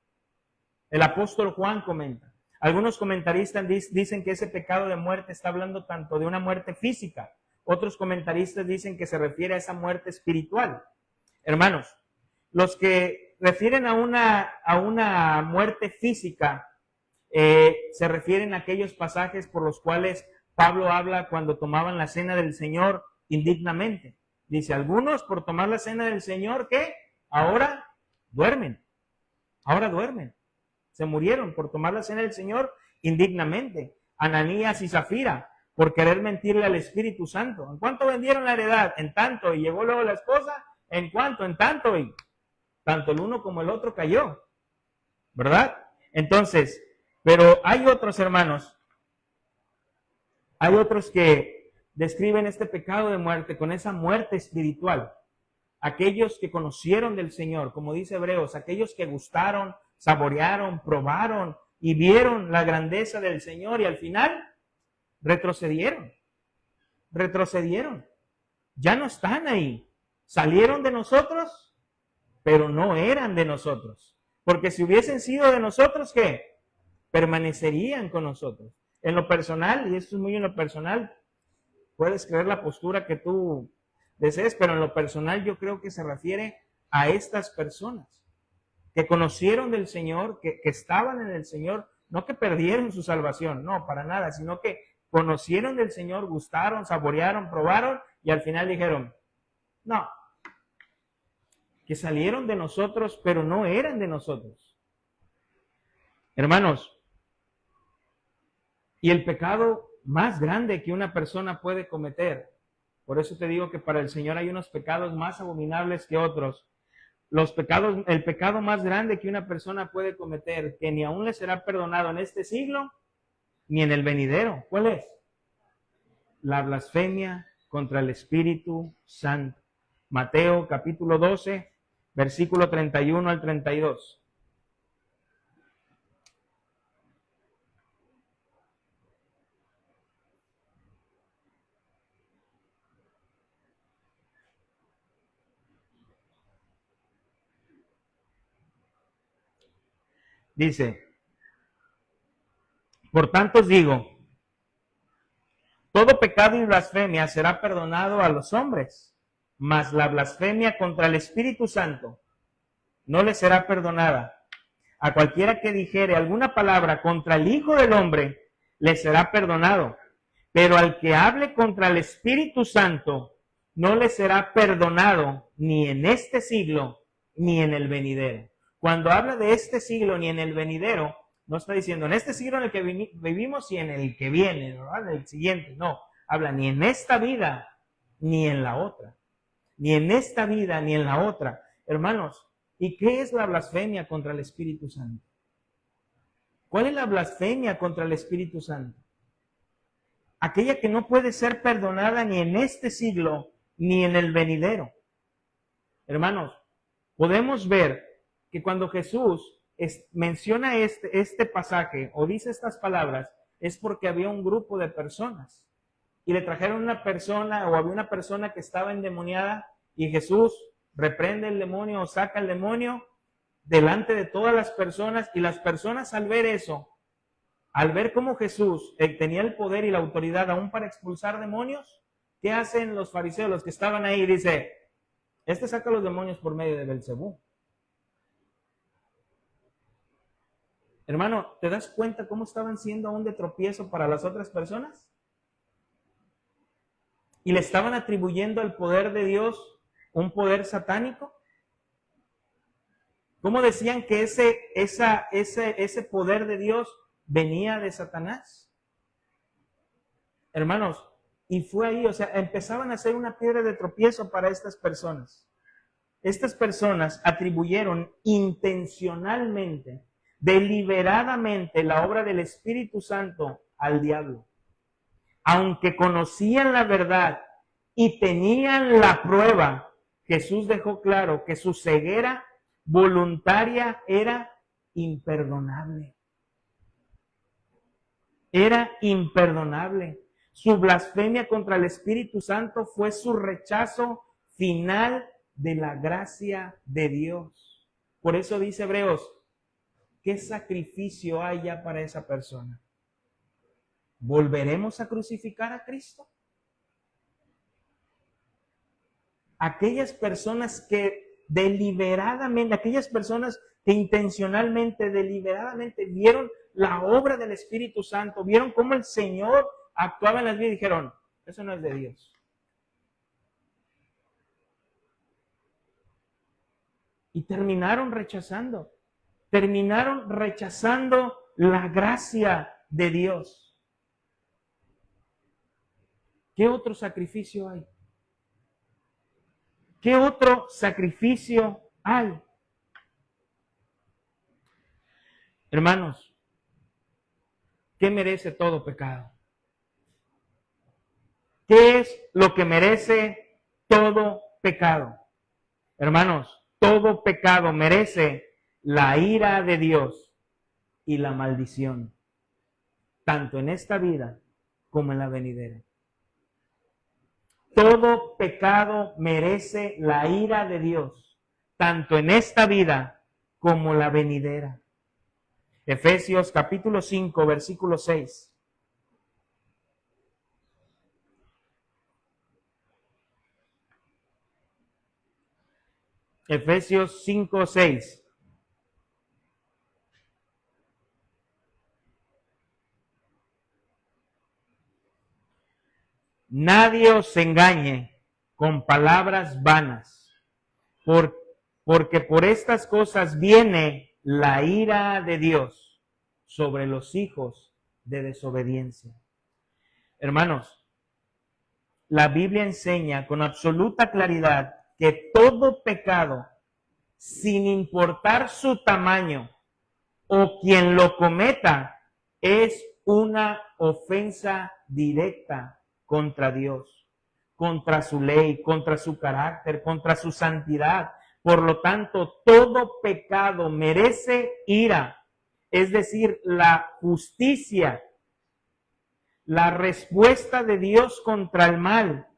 El apóstol Juan comenta. Algunos comentaristas dicen que ese pecado de muerte está hablando tanto de una muerte física. Otros comentaristas dicen que se refiere a esa muerte espiritual. Hermanos, los que refieren a una muerte física se refieren a aquellos pasajes por los cuales Pablo habla cuando tomaban la cena del Señor indignamente. Dice, algunos por tomar la cena del Señor, ¿qué? Ahora duermen. Ahora duermen. Se murieron por tomar la cena del Señor indignamente. Ananías y Zafira, por querer mentirle al Espíritu Santo. ¿En cuánto vendieron la heredad? En tanto. Y llegó luego la esposa. ¿En cuánto? En tanto. Y tanto el uno como el otro cayó. ¿Verdad? Entonces, pero hay otros hermanos. Hay otros que describen este pecado de muerte con esa muerte espiritual. Aquellos que conocieron del Señor, como dice Hebreos, aquellos que gustaron, saborearon, probaron y vieron la grandeza del Señor y al final retrocedieron. Retrocedieron. Ya no están ahí. Salieron de nosotros, pero no eran de nosotros. Porque si hubiesen sido de nosotros, ¿qué? Permanecerían con nosotros. En lo personal, y esto es muy en lo personal, puedes creer la postura que tú desees, pero en lo personal yo creo que se refiere a estas personas que conocieron del Señor, que estaban en el Señor, no que perdieron su salvación, no, para nada, sino que conocieron del Señor, gustaron, saborearon, probaron y al final dijeron, no, que salieron de nosotros, pero no eran de nosotros. Hermanos, y el pecado más grande que una persona puede cometer, por eso te digo que para el Señor hay unos pecados más abominables que otros. El pecado más grande que una persona puede cometer, que ni aún le será perdonado en este siglo, ni en el venidero. ¿Cuál es? La blasfemia contra el Espíritu Santo. Mateo capítulo 12, versículo 31 al 32. Dice, por tanto os digo, todo pecado y blasfemia será perdonado a los hombres, mas la blasfemia contra el Espíritu Santo no le será perdonada. A cualquiera que dijere alguna palabra contra el Hijo del Hombre, le será perdonado. Pero al que hable contra el Espíritu Santo, no le será perdonado ni en este siglo, ni en el venidero. Cuando habla de este siglo ni en el venidero, no está diciendo en este siglo en el que vivimos y en el que viene, ¿verdad? En el siguiente. No, habla ni en esta vida ni en la otra. Ni en esta vida ni en la otra. Hermanos, ¿y qué es la blasfemia contra el Espíritu Santo? ¿Cuál es la blasfemia contra el Espíritu Santo? Aquella que no puede ser perdonada ni en este siglo ni en el venidero. Hermanos, podemos ver que cuando Jesús menciona este pasaje o dice estas palabras, es porque había un grupo de personas y le trajeron una persona o había una persona que estaba endemoniada y Jesús reprende el demonio o saca el demonio delante de todas las personas y las personas al ver eso, al ver cómo Jesús tenía el poder y la autoridad aún para expulsar demonios, ¿qué hacen los fariseos, los que estaban ahí? Dice, este saca los demonios por medio de Belcebú. Hermano, ¿te das cuenta cómo estaban siendo aún de tropiezo para las otras personas? Y le estaban atribuyendo al poder de Dios un poder satánico. ¿Cómo decían que ese poder de Dios venía de Satanás? Hermanos, y fue ahí, o sea, empezaban a ser una piedra de tropiezo para estas personas. Estas personas atribuyeron intencionalmente, deliberadamente la obra del Espíritu Santo al diablo. Aunque conocían la verdad y tenían la prueba Jesús dejó claro que su ceguera voluntaria era imperdonable. Era imperdonable. Su blasfemia contra el Espíritu Santo fue su rechazo final de la gracia de Dios. Por eso dice Hebreos, ¿qué sacrificio hay ya para esa persona? ¿Volveremos a crucificar a Cristo? Aquellas personas que deliberadamente, aquellas personas que intencionalmente, deliberadamente vieron la obra del Espíritu Santo, vieron cómo el Señor actuaba en las vidas y dijeron, eso no es de Dios. Y terminaron rechazando la gracia de Dios. ¿Qué otro sacrificio hay? ¿Qué otro sacrificio hay? Hermanos, ¿qué merece todo pecado? ¿Qué es lo que merece todo pecado? Hermanos, todo pecado merece la ira de Dios y la maldición, tanto en esta vida como en la venidera. Todo pecado merece la ira de Dios, tanto en esta vida como la venidera. Efesios capítulo 5, versículo 6. Efesios 5, 6. Nadie os engañe con palabras vanas, porque por estas cosas viene la ira de Dios sobre los hijos de desobediencia. Hermanos, la Biblia enseña con absoluta claridad que todo pecado, sin importar su tamaño o quien lo cometa, es una ofensa directa contra Dios, contra su ley, contra su carácter, contra su santidad. Por lo tanto, todo pecado merece ira, es decir, la justicia, la respuesta de Dios contra el mal.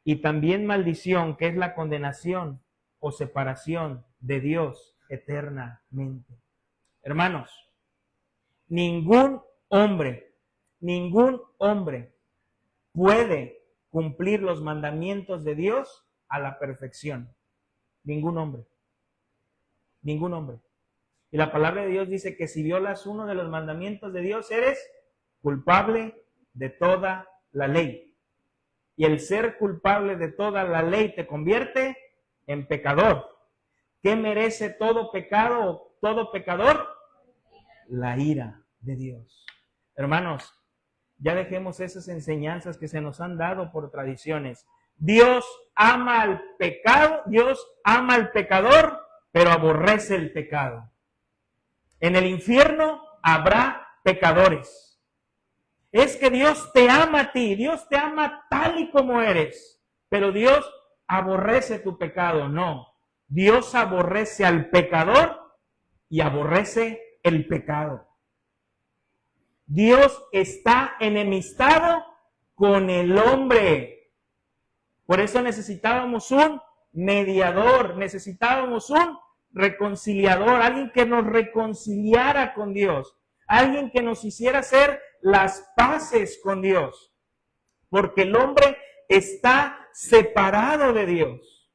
Y también maldición, que es la condenación o separación de Dios eternamente. Hermanos, ningún hombre puede cumplir los mandamientos de Dios a la perfección. Ningún hombre. Y la palabra de Dios dice que si violas uno de los mandamientos de Dios, eres culpable de toda la ley. Y el ser culpable de toda la ley te convierte en pecador. ¿Qué merece todo pecado o todo pecador? La ira de Dios. Hermanos, ya dejemos esas enseñanzas que se nos han dado por tradiciones. Dios ama al pecado, Dios ama al pecador, pero aborrece el pecado. En el infierno habrá pecadores. Es que Dios te ama a ti, Dios te ama tal y como eres, pero Dios aborrece tu pecado. No, Dios aborrece al pecador y aborrece el pecado. Dios está enemistado con el hombre. Por eso necesitábamos un mediador, necesitábamos un reconciliador, alguien que nos reconciliara con Dios, alguien que nos hiciera hacer las paces con Dios, porque el hombre está separado de Dios.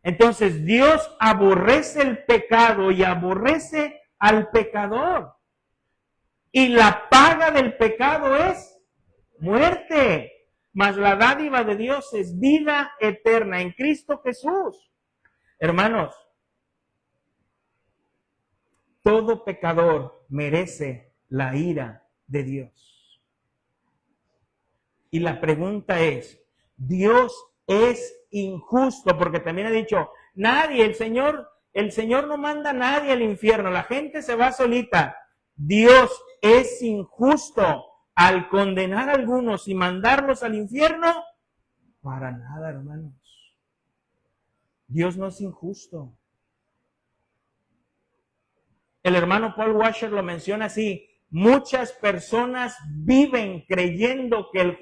Entonces Dios aborrece el pecado y aborrece al pecador. Y la paga del pecado es muerte, mas la dádiva de Dios es vida eterna en Cristo Jesús. Hermanos, todo pecador merece la ira de Dios. Y la pregunta es, ¿Dios es injusto? Porque también ha dicho, nadie, el Señor no manda a nadie al infierno, la gente se va solita. ¿Dios es injusto al condenar a algunos y mandarlos al infierno? Para nada, hermanos. Dios no es injusto. El hermano Paul Washer lo menciona así: muchas personas viven creyendo que el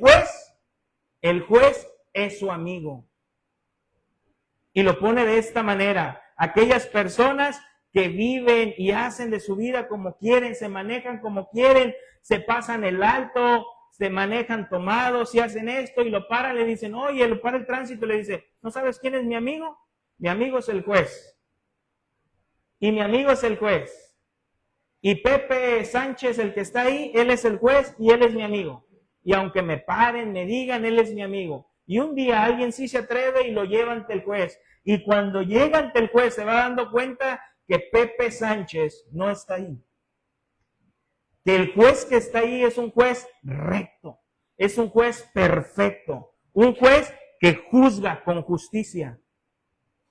juez es su amigo. Y lo pone de esta manera: aquellas personas que viven y hacen de su vida como quieren, se manejan como quieren, se pasan el alto, se manejan tomados y hacen esto y lo paran, le dicen, oye, lo para el tránsito, le dice, ¿no sabes quién es mi amigo? Mi amigo es el juez. Y mi amigo es el juez. Y Pepe Sánchez, el que está ahí, él es el juez y él es mi amigo. Y aunque me paren, me digan, él es mi amigo. Y un día alguien sí se atreve y lo lleva ante el juez. Y cuando llega ante el juez se va dando cuenta que Pepe Sánchez no está ahí. Que el juez que está ahí es un juez recto, es un juez perfecto, un juez que juzga con justicia.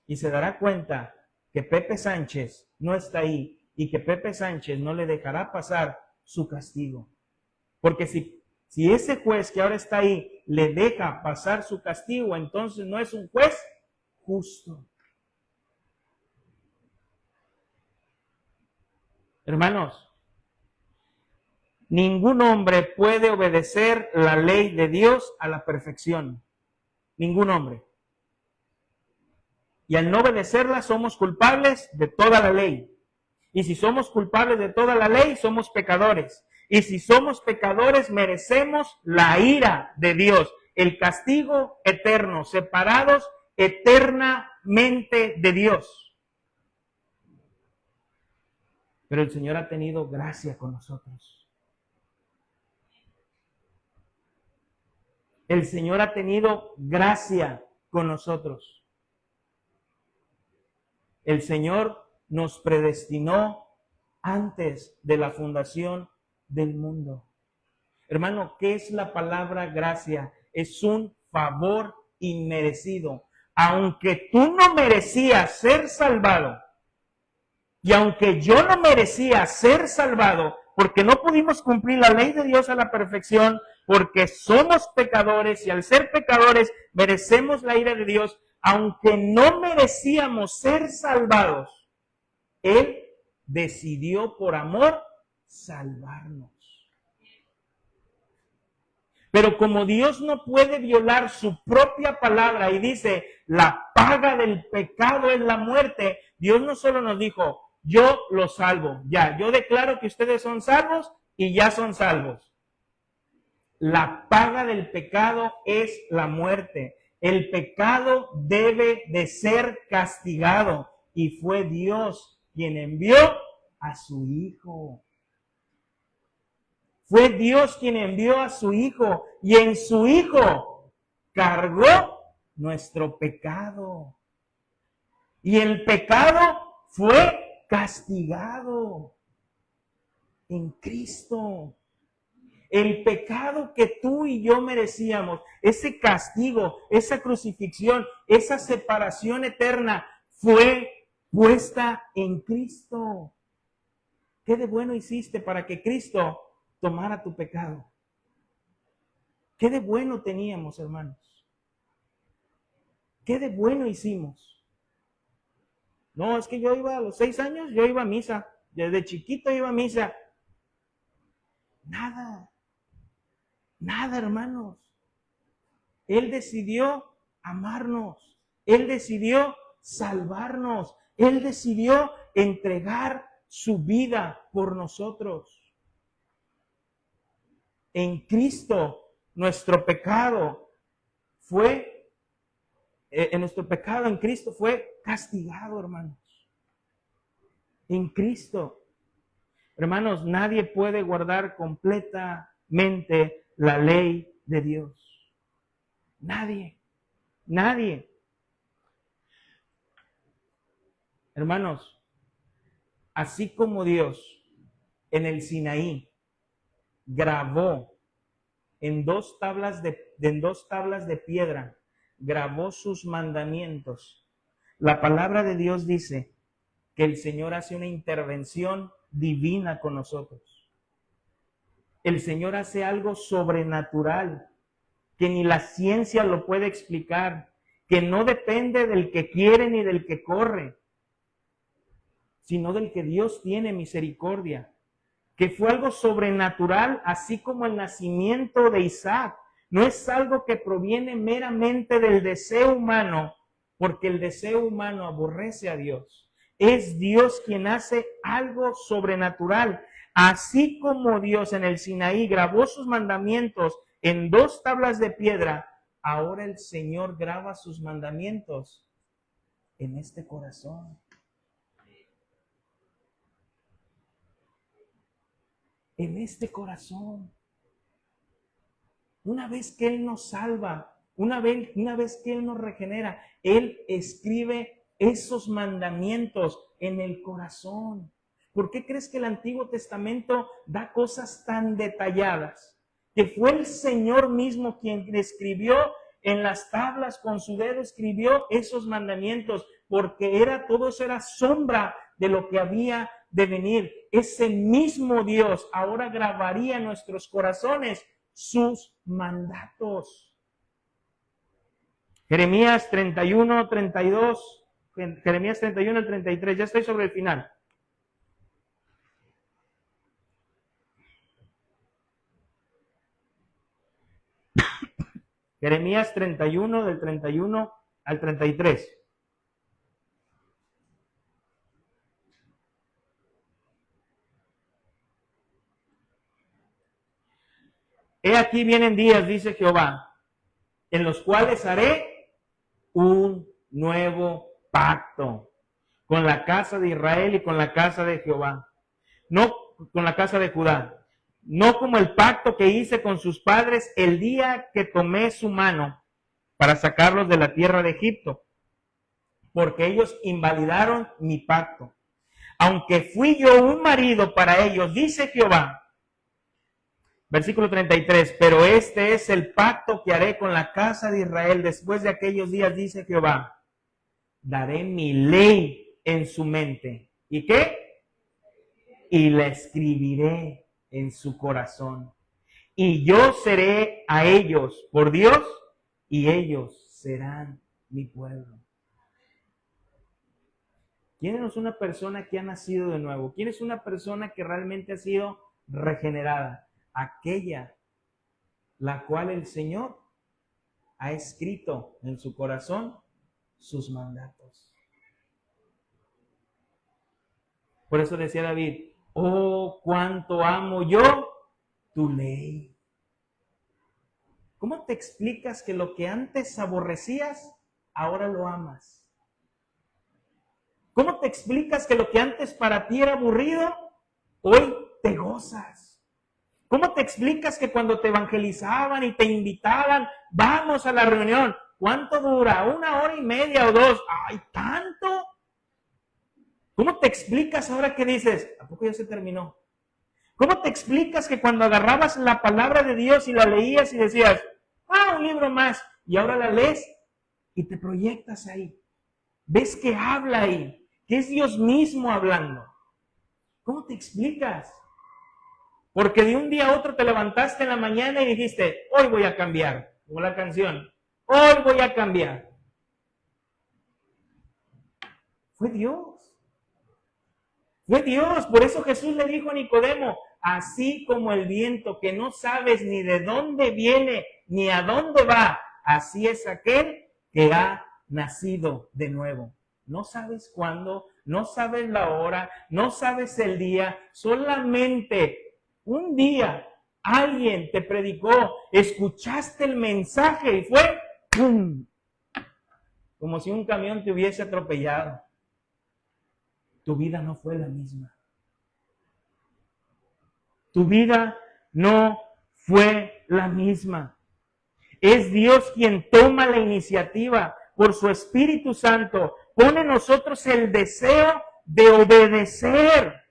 Y se dará cuenta que Pepe Sánchez no está ahí y que Pepe Sánchez no le dejará pasar su castigo. Porque si ese juez que ahora está ahí le deja pasar su castigo, entonces no es un juez justo. Hermanos, ningún hombre puede obedecer la ley de Dios a la perfección. Ningún hombre. Y al no obedecerla somos culpables de toda la ley. Y si somos culpables de toda la ley, somos pecadores. Y si somos pecadores, merecemos la ira de Dios, el castigo eterno, separados eternamente de Dios. Pero el Señor ha tenido gracia con nosotros. El Señor ha tenido gracia con nosotros. El Señor nos predestinó antes de la fundación del mundo. Hermano, ¿qué es la palabra gracia? Es un favor inmerecido. Aunque tú no merecías ser salvado, y aunque yo no merecía ser salvado, porque no pudimos cumplir la ley de Dios a la perfección, porque somos pecadores y al ser pecadores merecemos la ira de Dios, aunque no merecíamos ser salvados, Él decidió por amor salvarnos. Pero como Dios no puede violar su propia palabra y dice, la paga del pecado es la muerte, Dios no solo nos dijo, yo los salvo, ya, yo declaro que ustedes son salvos y ya son salvos. La paga del pecado es la muerte. El pecado debe de ser castigado y fue Dios quien envió a su Hijo. Fue Dios quien envió a su Hijo y en su Hijo cargó nuestro pecado. Y el pecado fue castigado en Cristo. El pecado que tú y yo merecíamos, ese castigo, esa crucifixión, esa separación eterna, fue puesta en Cristo. ¿Qué de bueno hiciste para que Cristo tomara tu pecado? ¿Qué de bueno teníamos, hermanos? ¿Qué de bueno hicimos? No, es que yo iba a los 6 años, yo iba a misa. Desde chiquito iba a misa. Nada, hermanos. Él decidió amarnos. Él decidió salvarnos. Él decidió entregar su vida por nosotros. En Cristo, nuestro pecado en Cristo fue castigado, hermanos. En Cristo. Hermanos, nadie puede guardar completamente la ley de Dios. Nadie. Hermanos, así como Dios en el Sinaí grabó en dos tablas de piedra, grabó sus mandamientos. La palabra de Dios dice que el Señor hace una intervención divina con nosotros. El Señor hace algo sobrenatural que ni la ciencia lo puede explicar, que no depende del que quiere ni del que corre, sino del que Dios tiene misericordia, que fue algo sobrenatural, así como el nacimiento de Isaac. No es algo que proviene meramente del deseo humano, porque el deseo humano aborrece a Dios. Es Dios quien hace algo sobrenatural. Así como Dios en el Sinaí grabó sus mandamientos en 2 tablas de piedra, ahora el Señor graba sus mandamientos en este corazón. En este corazón. Una vez que Él nos salva, una vez que Él nos regenera, Él escribe esos mandamientos en el corazón. ¿Por qué crees que el Antiguo Testamento da cosas tan detalladas? Que fue el Señor mismo quien escribió en las tablas, con su dedo escribió esos mandamientos, porque todo eso era sombra de lo que había de venir. Ese mismo Dios ahora grabaría en nuestros corazones sus mandatos. Jeremías 31, 32, Jeremías 31 al 33, ya estoy sobre el final. Jeremías 31, del 31 al 33. He aquí vienen días, dice Jehová, en los cuales haré un nuevo pacto con la casa de Israel y con la casa de Jehová, no con la casa de Judá, no como el pacto que hice con sus padres el día que tomé su mano para sacarlos de la tierra de Egipto, porque ellos invalidaron mi pacto. Aunque fui yo un marido para ellos, dice Jehová. Versículo 33, pero este es el pacto que haré con la casa de Israel después de aquellos días, dice Jehová. Daré mi ley en su mente. ¿Y qué? Y la escribiré en su corazón. Y yo seré a ellos por Dios, y ellos serán mi pueblo. ¿Quién es una persona que ha nacido de nuevo? ¿Quién es una persona que realmente ha sido regenerada? Aquella la cual el Señor ha escrito en su corazón sus mandatos. Por eso decía David, oh, cuánto amo yo tu ley. ¿Cómo te explicas que lo que antes aborrecías, ahora lo amas? ¿Cómo te explicas que lo que antes para ti era aburrido, hoy te gozas? ¿Cómo te explicas que cuando te evangelizaban y te invitaban, vamos a la reunión, ¿cuánto dura? 1 hora y media o 2. ¡Ay, tanto! ¿Cómo te explicas ahora que dices, ¿a poco ya se terminó? ¿Cómo te explicas que cuando agarrabas la palabra de Dios y la leías y decías, un libro más, y ahora la lees y te proyectas ahí? Ves que habla ahí, que es Dios mismo hablando. ¿Cómo te explicas? Porque de un día a otro te levantaste en la mañana y dijiste, hoy voy a cambiar, como la canción, hoy voy a cambiar. Fue Dios. Fue Dios. Por eso Jesús le dijo a Nicodemo, así como el viento que no sabes ni de dónde viene ni a dónde va, así es aquel que ha nacido de nuevo. No sabes cuándo, no sabes la hora, no sabes el día, solamente un día alguien te predicó, escuchaste el mensaje y fue ¡pum! Como si un camión te hubiese atropellado. Tu vida no fue la misma. Tu vida no fue la misma. Es Dios quien toma la iniciativa por su Espíritu Santo. Pone en nosotros el deseo de obedecer.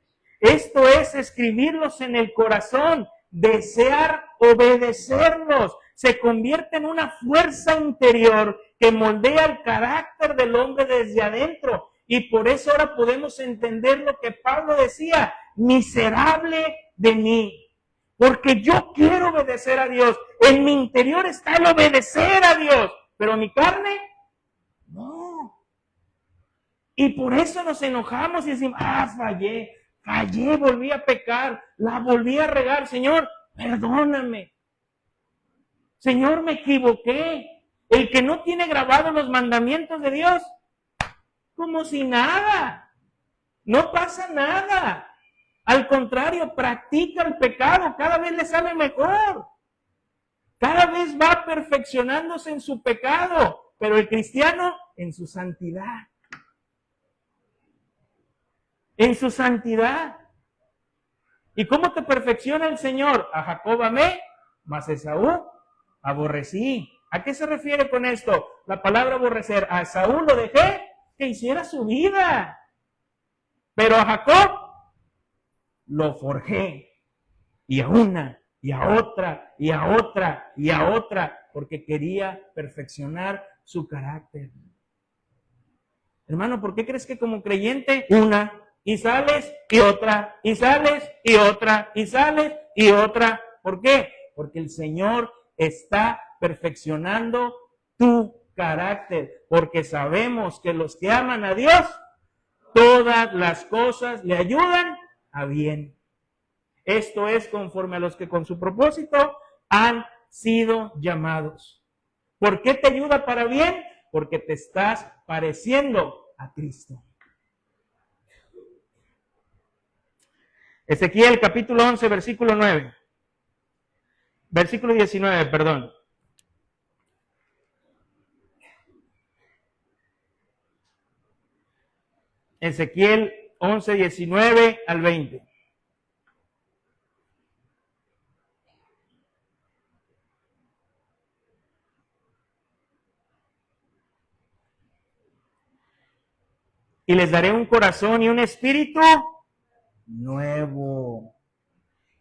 Esto es escribirlos en el corazón, desear obedecerlos. Se convierte en una fuerza interior que moldea el carácter del hombre desde adentro. Y por eso ahora podemos entender lo que Pablo decía, miserable de mí. Porque yo quiero obedecer a Dios. En mi interior está el obedecer a Dios. Pero mi carne, no. Y por eso nos enojamos y decimos, fallé, volví a pecar, la volví a regar. Señor, perdóname. Señor, me equivoqué. El que no tiene grabados los mandamientos de Dios, como si nada. No pasa nada. Al contrario, practica el pecado, cada vez le sale mejor. Cada vez va perfeccionándose en su pecado, pero el cristiano en su santidad. En su santidad. ¿Y cómo te perfecciona el Señor? A Jacob amé, mas a Esaú aborrecí. ¿A qué se refiere con esto? La palabra aborrecer. A Esaú lo dejé que hiciera su vida. Pero a Jacob lo forjé. Y a una, y a otra, y a otra, y a otra. Porque quería perfeccionar su carácter. Hermano, ¿por qué crees que como creyente una, y sales, y otra, y sales, y otra, y sales, y otra? ¿Por qué? Porque el Señor está perfeccionando tu carácter. Porque sabemos que los que aman a Dios, todas las cosas le ayudan a bien. Esto es conforme a los que con su propósito han sido llamados. ¿Por qué te ayuda para bien? Porque te estás pareciendo a Cristo. Ezequiel capítulo 11, versículo 9. Versículo 19, perdón. Ezequiel 11, 19 al 20. Y les daré un corazón y un espíritu nuevo.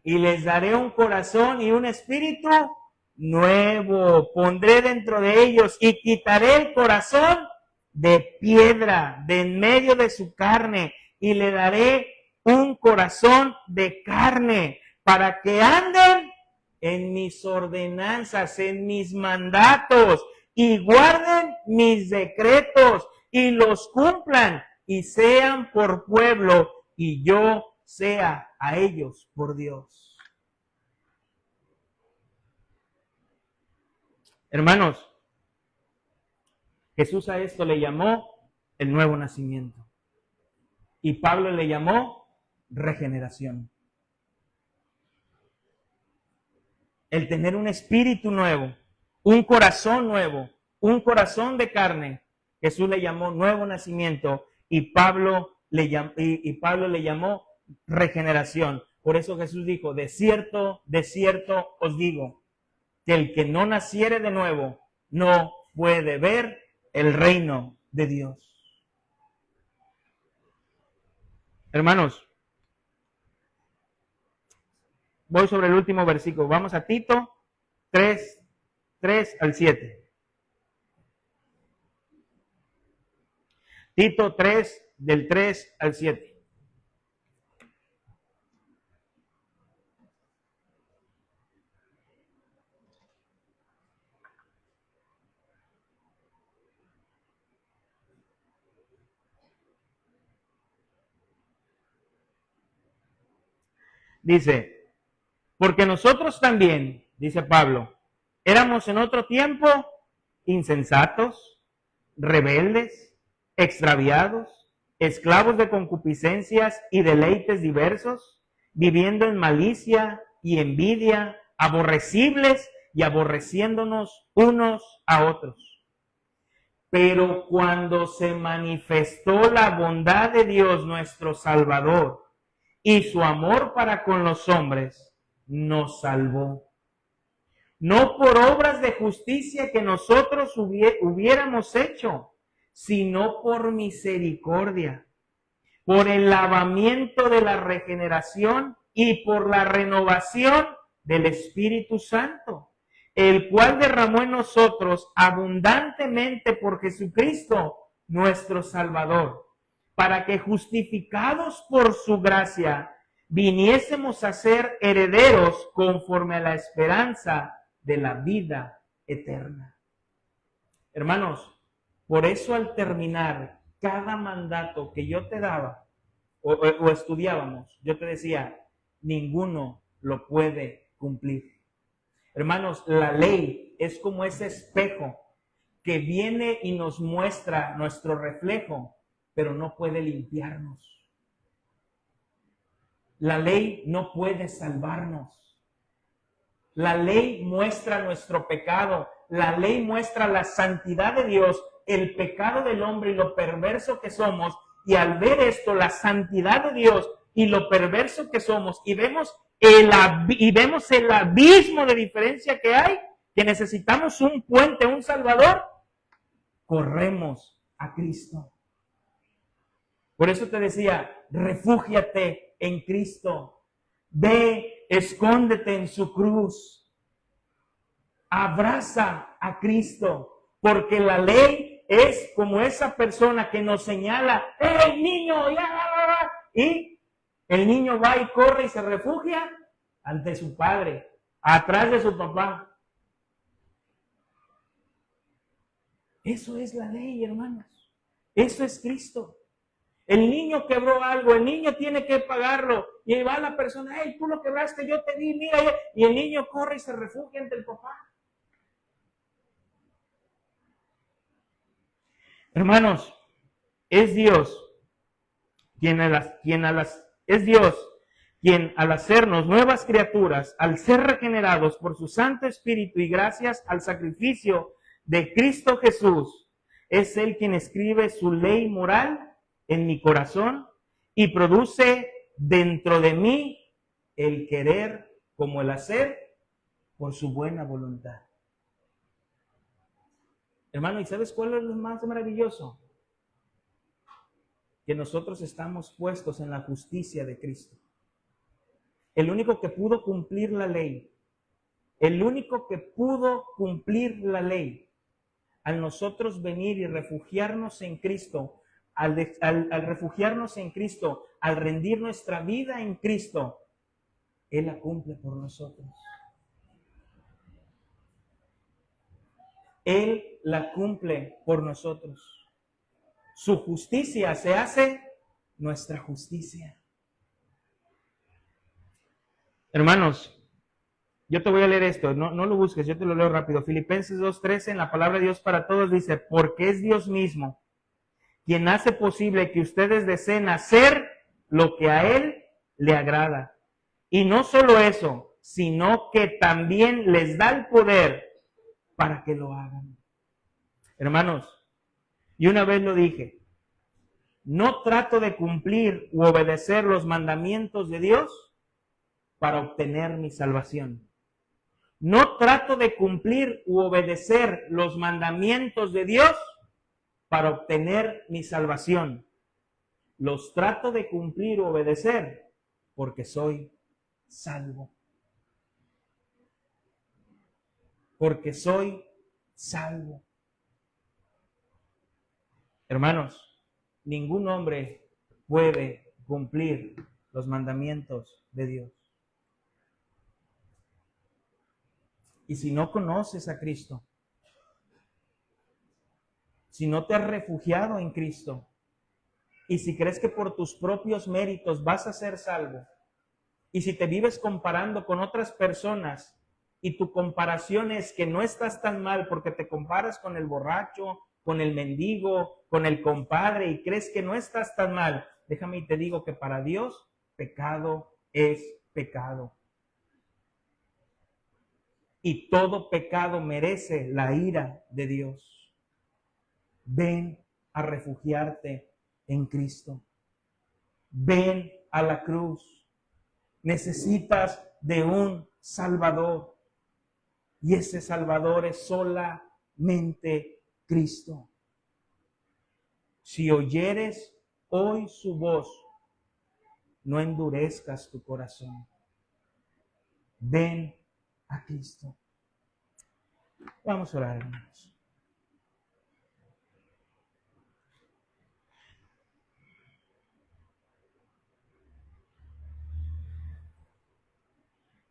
Y les daré un corazón y un espíritu nuevo. Pondré dentro de ellos y quitaré el corazón de piedra de en medio de su carne. Y le daré un corazón de carne para que anden en mis ordenanzas, en mis mandatos y guarden mis decretos y los cumplan y sean por pueblo y yo sea a ellos por Dios. Hermanos, Jesús a esto le llamó el nuevo nacimiento. Y Pablo le llamó regeneración. El tener un espíritu nuevo, un corazón nuevo, un corazón de carne. Jesús le llamó nuevo nacimiento y Pablo le llamó regeneración. Por eso Jesús dijo, de cierto os digo, que el que no naciere de nuevo no puede ver el reino de Dios. Hermanos, voy sobre el último versículo. Vamos a Tito 3 al 7. Tito 3, del 3 al 7. Dice, porque nosotros también, dice Pablo, éramos en otro tiempo insensatos, rebeldes, extraviados, esclavos de concupiscencias y deleites diversos, viviendo en malicia y envidia, aborrecibles y aborreciéndonos unos a otros. Pero cuando se manifestó la bondad de Dios nuestro Salvador y su amor para con los hombres, nos salvó. No por obras de justicia que nosotros hubiéramos hecho, sino por misericordia, por el lavamiento de la regeneración y por la renovación del Espíritu Santo, el cual derramó en nosotros abundantemente por Jesucristo, nuestro Salvador, para que justificados por su gracia, viniésemos a ser herederos conforme a la esperanza de la vida eterna. Hermanos, por eso al terminar cada mandato que yo te daba o estudiábamos, yo te decía, ninguno lo puede cumplir. Hermanos, la ley es como ese espejo que viene y nos muestra nuestro reflejo, pero no puede limpiarnos. La ley no puede salvarnos. La ley muestra nuestro pecado. La ley muestra la santidad de Dios, el pecado del hombre y lo perverso que somos. Y al ver esto, la santidad de Dios y lo perverso que somos, y vemos el abismo de diferencia que hay, que necesitamos un puente, un Salvador, corremos a Cristo. Por eso te decía, refúgiate en Cristo. Ve, escóndete en su cruz. Abraza a Cristo, porque la ley es como esa persona que nos señala, ¡hey, niño! ¡Ya! Y el niño va y corre y se refugia ante su padre, atrás de su papá. Eso es la ley, hermanos. Eso es Cristo. El niño quebró algo, el niño tiene que pagarlo. Y ahí va la persona, hey, tú lo quebraste, yo te di, mira. Y el niño corre y se refugia ante el papá. Hermanos, es Dios quien al hacernos nuevas criaturas, al ser regenerados por su Santo Espíritu y gracias al sacrificio de Cristo Jesús, es Él quien escribe su ley moral en mi corazón y produce dentro de mí el querer como el hacer por su buena voluntad. Hermano, ¿y sabes cuál es lo más maravilloso? Que nosotros estamos puestos en la justicia de Cristo. El único que pudo cumplir la ley, al nosotros venir y refugiarnos en Cristo, al refugiarnos en Cristo, al rendir nuestra vida en Cristo, Él la cumple por nosotros. Él la cumple por nosotros. Su justicia se hace nuestra justicia. Hermanos, yo te voy a leer esto, no lo busques, yo te lo leo rápido. Filipenses 2:13, en la palabra de Dios para todos dice, porque es Dios mismo quien hace posible que ustedes deseen hacer lo que a Él le agrada. Y no solo eso, sino que también les da el poder para que lo hagan. Hermanos, y una vez lo dije, no trato de cumplir u obedecer los mandamientos de Dios para obtener mi salvación. No trato de cumplir u obedecer los mandamientos de Dios para obtener mi salvación. Los trato de cumplir u obedecer porque soy salvo. Porque soy salvo. Hermanos, ningún hombre puede cumplir los mandamientos de Dios. Y si no conoces a Cristo, si no te has refugiado en Cristo, y si crees que por tus propios méritos vas a ser salvo, y si te vives comparando con otras personas, y tu comparación es que no estás tan mal porque te comparas con el borracho, con el mendigo, con el compadre, y crees que no estás tan mal, déjame y te digo que para Dios, pecado es pecado. Y todo pecado merece la ira de Dios. Ven a refugiarte en Cristo. Ven a la cruz. Necesitas de un Salvador. Y ese Salvador es solamente Cristo. Si oyeres hoy su voz, no endurezcas tu corazón. Ven a Cristo. Vamos a orar, hermanos.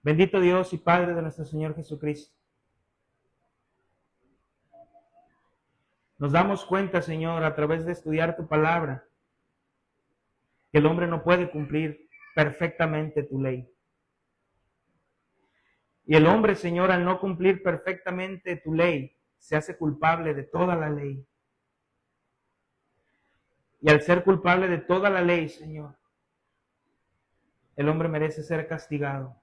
Bendito Dios y Padre de nuestro Señor Jesucristo. Nos damos cuenta, Señor, a través de estudiar tu palabra, que el hombre no puede cumplir perfectamente tu ley. Y el hombre, Señor, al no cumplir perfectamente tu ley, se hace culpable de toda la ley. Y al ser culpable de toda la ley, Señor, el hombre merece ser castigado.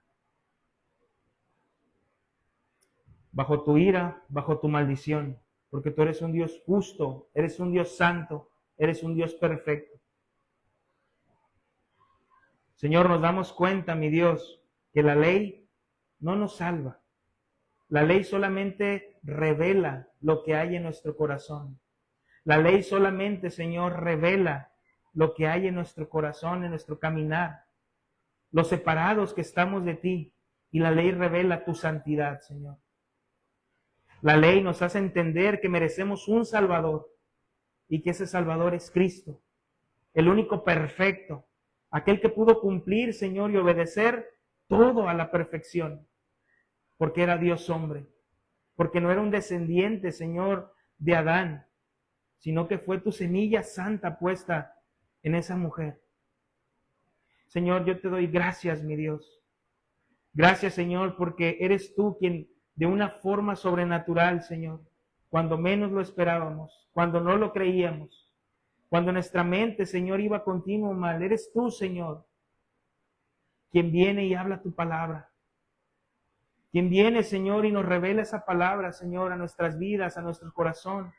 Bajo tu ira, bajo tu maldición, porque tú eres un Dios justo, eres un Dios santo, eres un Dios perfecto. Señor, nos damos cuenta, mi Dios, que la ley no nos salva. La ley solamente revela lo que hay en nuestro corazón. La ley solamente, Señor, revela lo que hay en nuestro corazón, en nuestro caminar, los separados que estamos de ti. Y la ley revela tu santidad, Señor. La ley nos hace entender que merecemos un Salvador y que ese Salvador es Cristo, el único perfecto, aquel que pudo cumplir, Señor, y obedecer todo a la perfección, porque era Dios hombre, porque no era un descendiente, Señor, de Adán, sino que fue tu semilla santa puesta en esa mujer. Señor, yo te doy gracias, mi Dios. Gracias, Señor, porque eres tú quien de una forma sobrenatural, Señor, cuando menos lo esperábamos, cuando no lo creíamos, cuando nuestra mente, Señor, iba continuo mal, eres tú, Señor, quien viene y habla tu palabra. Quien viene, Señor, y nos revela esa palabra, Señor, a nuestras vidas, a nuestro corazón.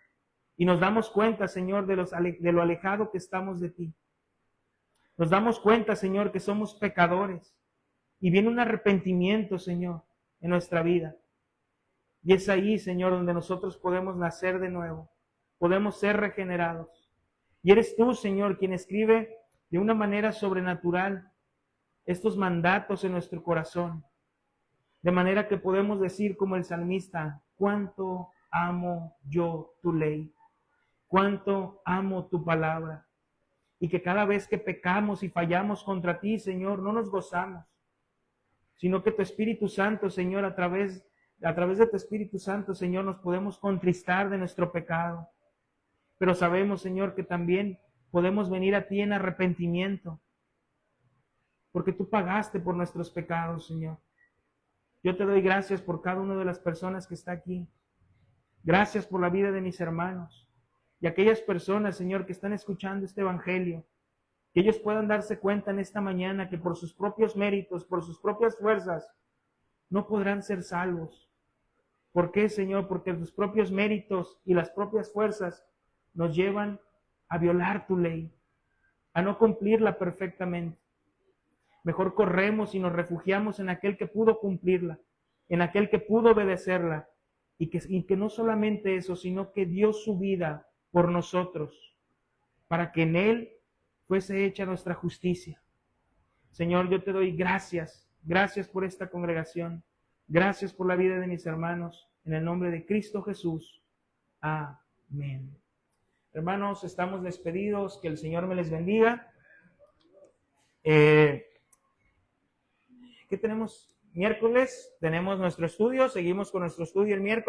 Y nos damos cuenta, Señor, de lo alejado que estamos de ti. Nos damos cuenta, Señor, que somos pecadores. Y viene un arrepentimiento, Señor, en nuestra vida. Y es ahí, Señor, donde nosotros podemos nacer de nuevo. Podemos ser regenerados. Y eres tú, Señor, quien escribe de una manera sobrenatural estos mandatos en nuestro corazón. De manera que podemos decir como el salmista, cuánto amo yo tu ley, cuánto amo tu palabra. Y que cada vez que pecamos y fallamos contra ti, Señor, no nos gozamos, sino que tu Espíritu Santo, Señor, a través de tu Espíritu Santo, Señor, nos podemos contristar de nuestro pecado. Pero sabemos, Señor, que también podemos venir a ti en arrepentimiento, porque tú pagaste por nuestros pecados, Señor. Yo te doy gracias por cada una de las personas que está aquí. Gracias por la vida de mis hermanos y aquellas personas, Señor, que están escuchando este evangelio. Que ellos puedan darse cuenta en esta mañana que por sus propios méritos, por sus propias fuerzas, no podrán ser salvos. ¿Por qué, Señor? Porque tus propios méritos y las propias fuerzas nos llevan a violar tu ley, a no cumplirla perfectamente. Mejor corremos y nos refugiamos en aquel que pudo cumplirla, en aquel que pudo obedecerla, y que no solamente eso, sino que dio su vida por nosotros, para que en él fuese hecha nuestra justicia. Señor, yo te doy gracias, gracias por esta congregación, gracias por la vida de mis hermanos, en el nombre de Cristo Jesús. Amén. Hermanos, estamos despedidos, que el Señor me les bendiga. ¿Qué tenemos? Miércoles tenemos nuestro estudio, seguimos con nuestro estudio el miércoles.